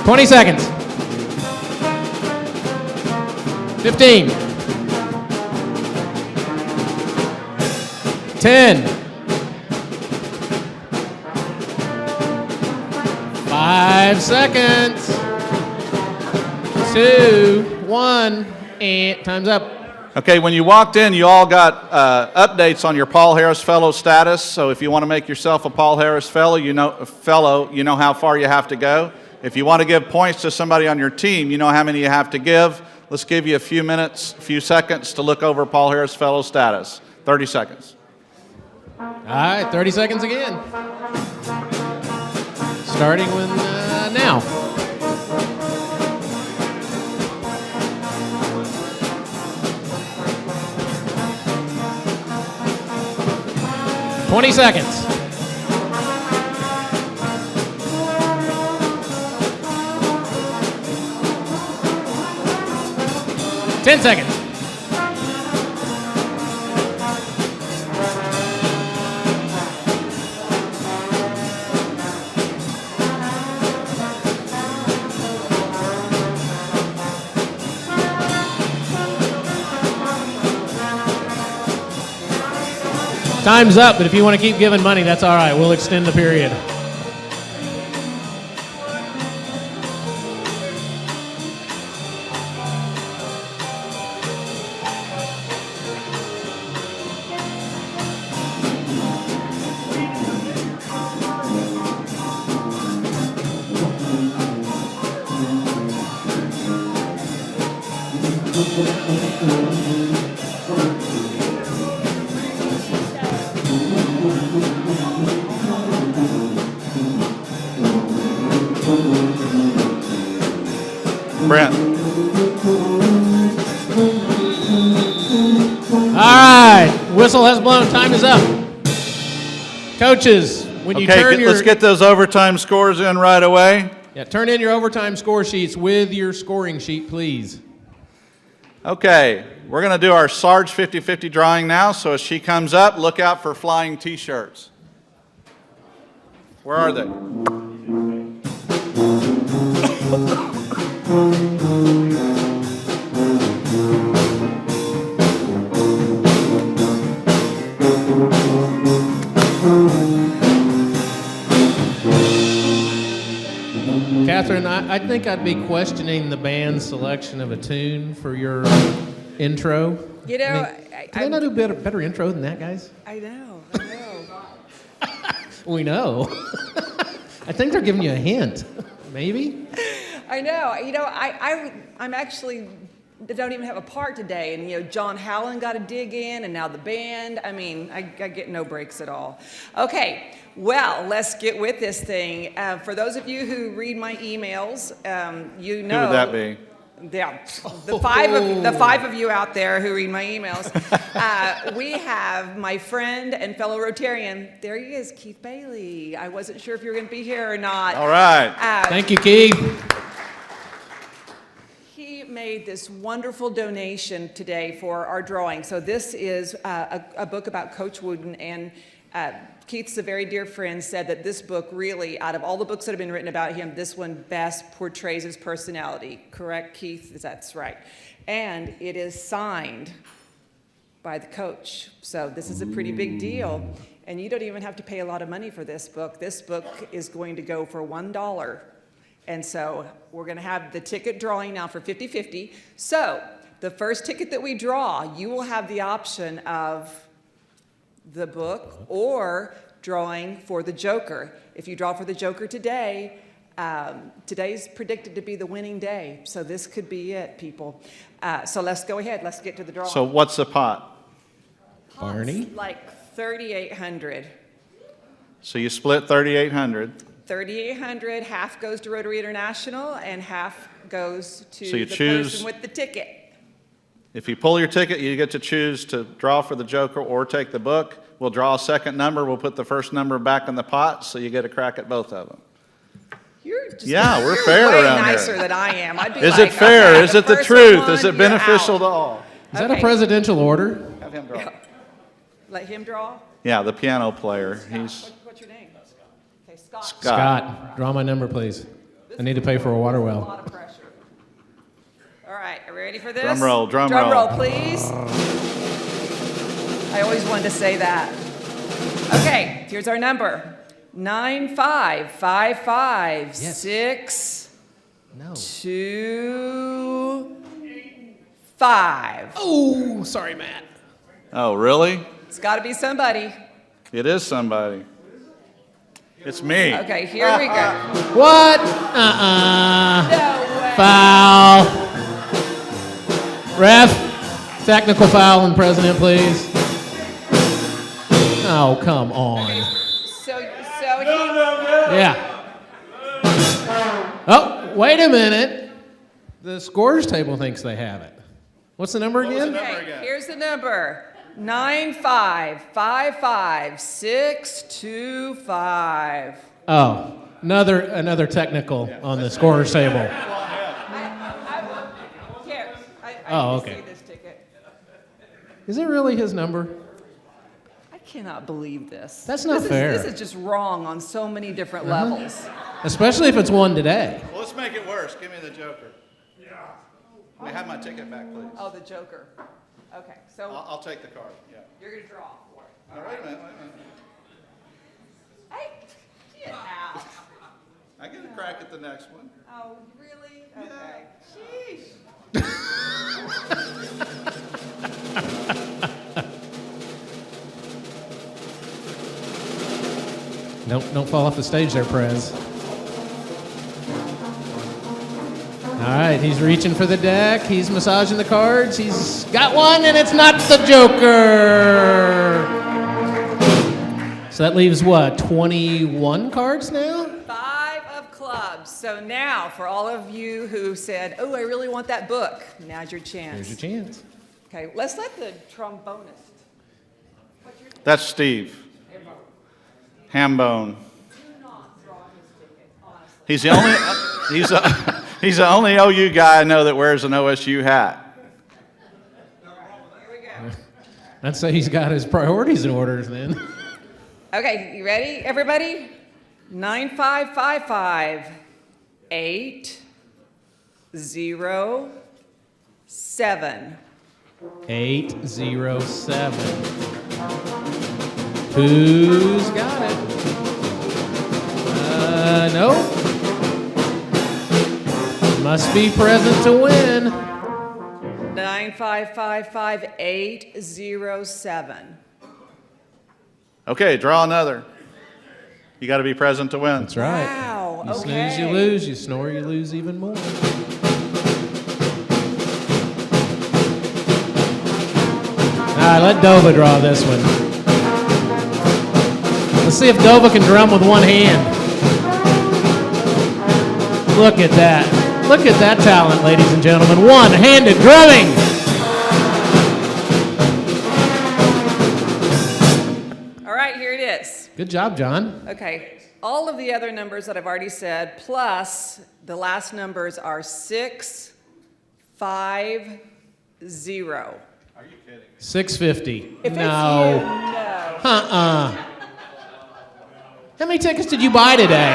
20 seconds. 15. 10. 5 seconds. 2, 1, and time's up. Okay, when you walked in, you all got updates on your Paul Harris Fellow status. So if you want to make yourself a Paul Harris Fellow, you know how far you have to go. If you want to give points to somebody on your team, you know how many you have to give. Let's give you a few minutes, a few seconds to look over Paul Harris Fellow status. 30 seconds. All right, 30 seconds again. Starting with now. $20 seconds. 10 seconds. Time's up, but if you want to keep giving money, that's all right. We'll extend the period. Brent. All right, whistle has blown. Time is up. Coaches, when you turn let's get those overtime scores in right away. Yeah, turn in your overtime score sheets with your scoring sheet, please. Okay, we're going to do our Sarge 50-50 drawing now, so as she comes up, look out for flying T-shirts. Where are they? Catherine, I think I'd be questioning the band's selection of a tune for your intro. You know, Can I not do better intro than that, guys? I know. We know. I think they're giving you a hint. Maybe? I know. You know, I'm actually don't even have a part today, and you know, John Howland got a dig in, and now the band. I mean, I get no breaks at all. Okay, well, let's get with this thing. For those of you who read my emails, you know. Who would that be? Yeah, the five of you out there who read my emails. We have my friend and fellow Rotarian. There he is, Keith Bailey. I wasn't sure if you were going to be here or not. All right. Thank you, Keith. He made this wonderful donation today for our drawing. So this is a book about Coach Wooden, and Keith's a very dear friend, said that this book really, out of all the books that have been written about him, this one best portrays his personality. Correct, Keith? That's right. And it is signed by the coach. So this is a pretty big deal. And you don't even have to pay a lot of money for this book. This book is going to go for $1. And so we're going to have the ticket drawing now for 50-50. So the first ticket that we draw, you will have the option of the book or drawing for the Joker. If you draw for the Joker today, today's predicted to be the winning day. So this could be it, people. So let's go ahead. Let's get to the drawing. So what's the pot? Barney? Like 3,800. So you split 3,800. 3,800, half goes to Rotary International and half goes to So you the choose- person with the ticket. If you pull your ticket, you get to choose to draw for the Joker or take the book. We'll draw a second number. We'll put the first number back in the pot, so you get a crack at both of them. You're just Yeah, we're you're fair way around nicer here. than I am. I'd be Is like, it fair? okay, Is it the first truth? one, Is it you're beneficial out. to all? Is that a Okay. presidential order? Have him draw. Let him draw. Yeah, the piano player. He's What's your name? Okay, Scott. Scott, draw my number, please. I need to pay for a water A well. lot of pressure. All right, are we ready for this? Drum roll, drum Drum roll. roll, please. I always wanted to say that. Okay, here's our number. 95556 No. 25. Oh, sorry, Matt. Oh, really? It's got to be somebody. It is somebody. It's me. Okay, here we go. What? No way. Foul. Ref, technical foul on president, please. Oh, come on. So Yeah. Oh, wait a minute. The scores table thinks they have it. What's the number again? okay, here's the number. 9555625. Oh, another technical on the scores table. Here, I Oh, need to okay. see this ticket. Is it really his number? I cannot believe this. That's not This fair. This is just wrong on so many different levels. Especially if it's one today. Well, let's make it worse. Give me the Joker. Yeah. Let me have my ticket back, please. Oh, the Joker. Okay, so I'll take the card. Yeah. you're going to draw for it. Now, wait a minute. Hey, get out. I get a crack at the next one. Oh, really? Okay. Sheesh. Don't fall off the stage there, Prez. All right, he's reaching for the deck. He's massaging the cards. He's got one, and it's not the Joker. So that leaves what, 21 cards now? 5 of clubs. So now, for all of you who said, oh, I really want that book, now's your chance. Here's your chance. Okay, let's let the trombonist. That's Steve. Hambone. He's the only he's the only OU guy I know that wears an OSU hat. I'd say he's got his priorities in order then. Okay, you ready, everybody? 9555 807. 807. Who's got it? No. Must be present to win. 9555 807. Okay, draw another. You got to be present to win. That's right. Wow, You okay. snooze, you lose. You snore, you lose even more. All right, let Dova draw this one. Let's see if Dova can drum with one hand. Look at that. Look at that talent, ladies and gentlemen. One-handed drumming. All right, here it is. Good job, John. Okay, all of the other numbers that I've already said, plus the last numbers are 6, 5, 0. 650. If it's no. you, no. How many tickets did you buy today?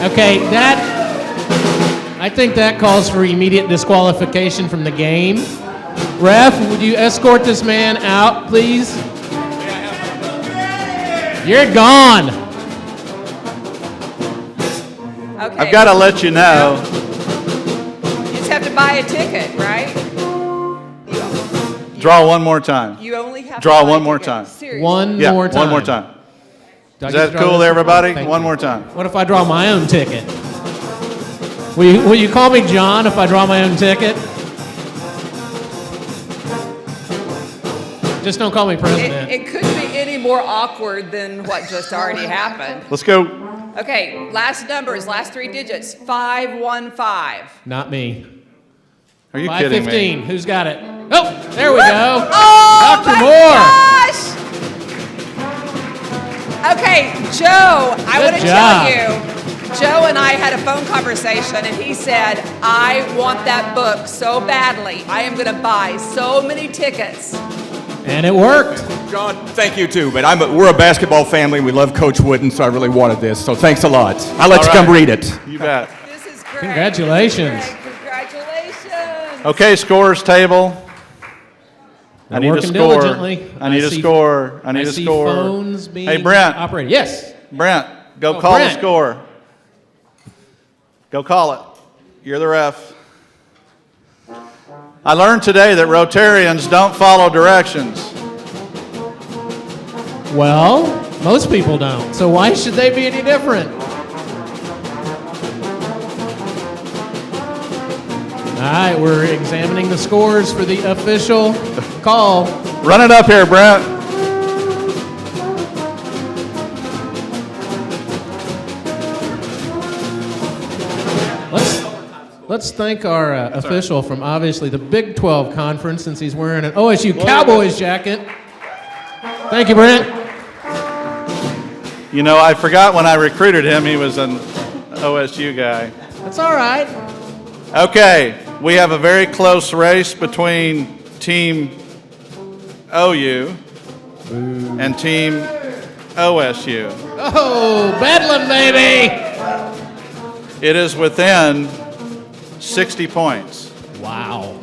Okay, I think that calls for immediate disqualification from the game. Ref, would you escort this man out, please? You're gone. Okay. I've got to let you know. You just have to buy a ticket, right? Draw one more time. You only have Draw to buy one a more ticket. time. Seriously. One Yeah, more time. one more time. Do I Is get to that draw cool, this? everybody? Thank One you. more time. What if I draw my own ticket? Will you call me John if I draw my own ticket? Just don't call me president. It couldn't be any more awkward than what just already happened. Let's go. Okay, last numbers, last 3 digits, 515. Not me. Are you kidding me? 515. Who's got it? Oh, there we go. Oh, Dr. my Moore. gosh! Okay, Joe, I want to tell you, Joe and I had a phone conversation, and he said, I want that book so badly. I am going to buy so many tickets. And it worked. John, thank you too, but we're a basketball family. We love Coach Wooden, so I really wanted this. So thanks a lot. I'll let you come read it. You bet. This is great. Congratulations. Congratulations. Okay, scores table. I need a working score. diligently. I need a see- score. I need a see score. phones being Hey, Brent. operated. Yes. Brent, go Oh, call Brent. the score. Go call it. You're the ref. I learned today that Rotarians don't follow directions. Well, most people don't. So why should they be any different? All right, we're examining the scores for the official call. Run it up here, Brent. Let's thank our official from obviously the Big 12 conference since he's wearing an OSU Cowboys jacket. Thank you, Brent. You know, I forgot when I recruited him, he was an OSU guy. That's all right. Okay, we have a very close race between Team OU and Team OSU. Oh, Bedlam, baby! It is within 60 points. Wow.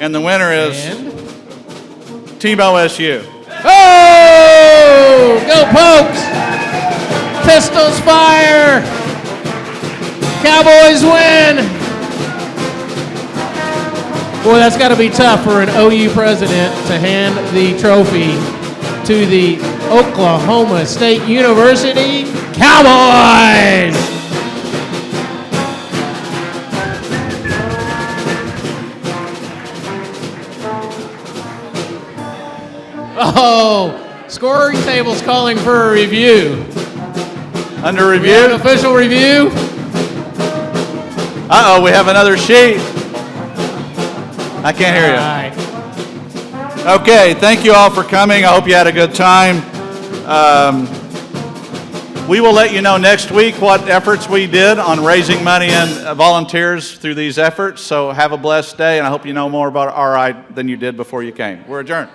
And the winner is Team OSU. Oh! Go Pokes! Pistols fire! Cowboys win! Boy, that's got to be tough for an OU president to hand the trophy to the Oklahoma State University Cowboys! Oh, scoring table's calling for a review. Under We review? have an official review. Uh-oh, we have another sheet. I can't hear you. All right. Okay, thank you all for coming. I hope you had a good time. We will let you know next week what efforts we did on raising money and volunteers through these efforts. So have a blessed day, and I hope you know more about RI than you did before you came. We're adjourned.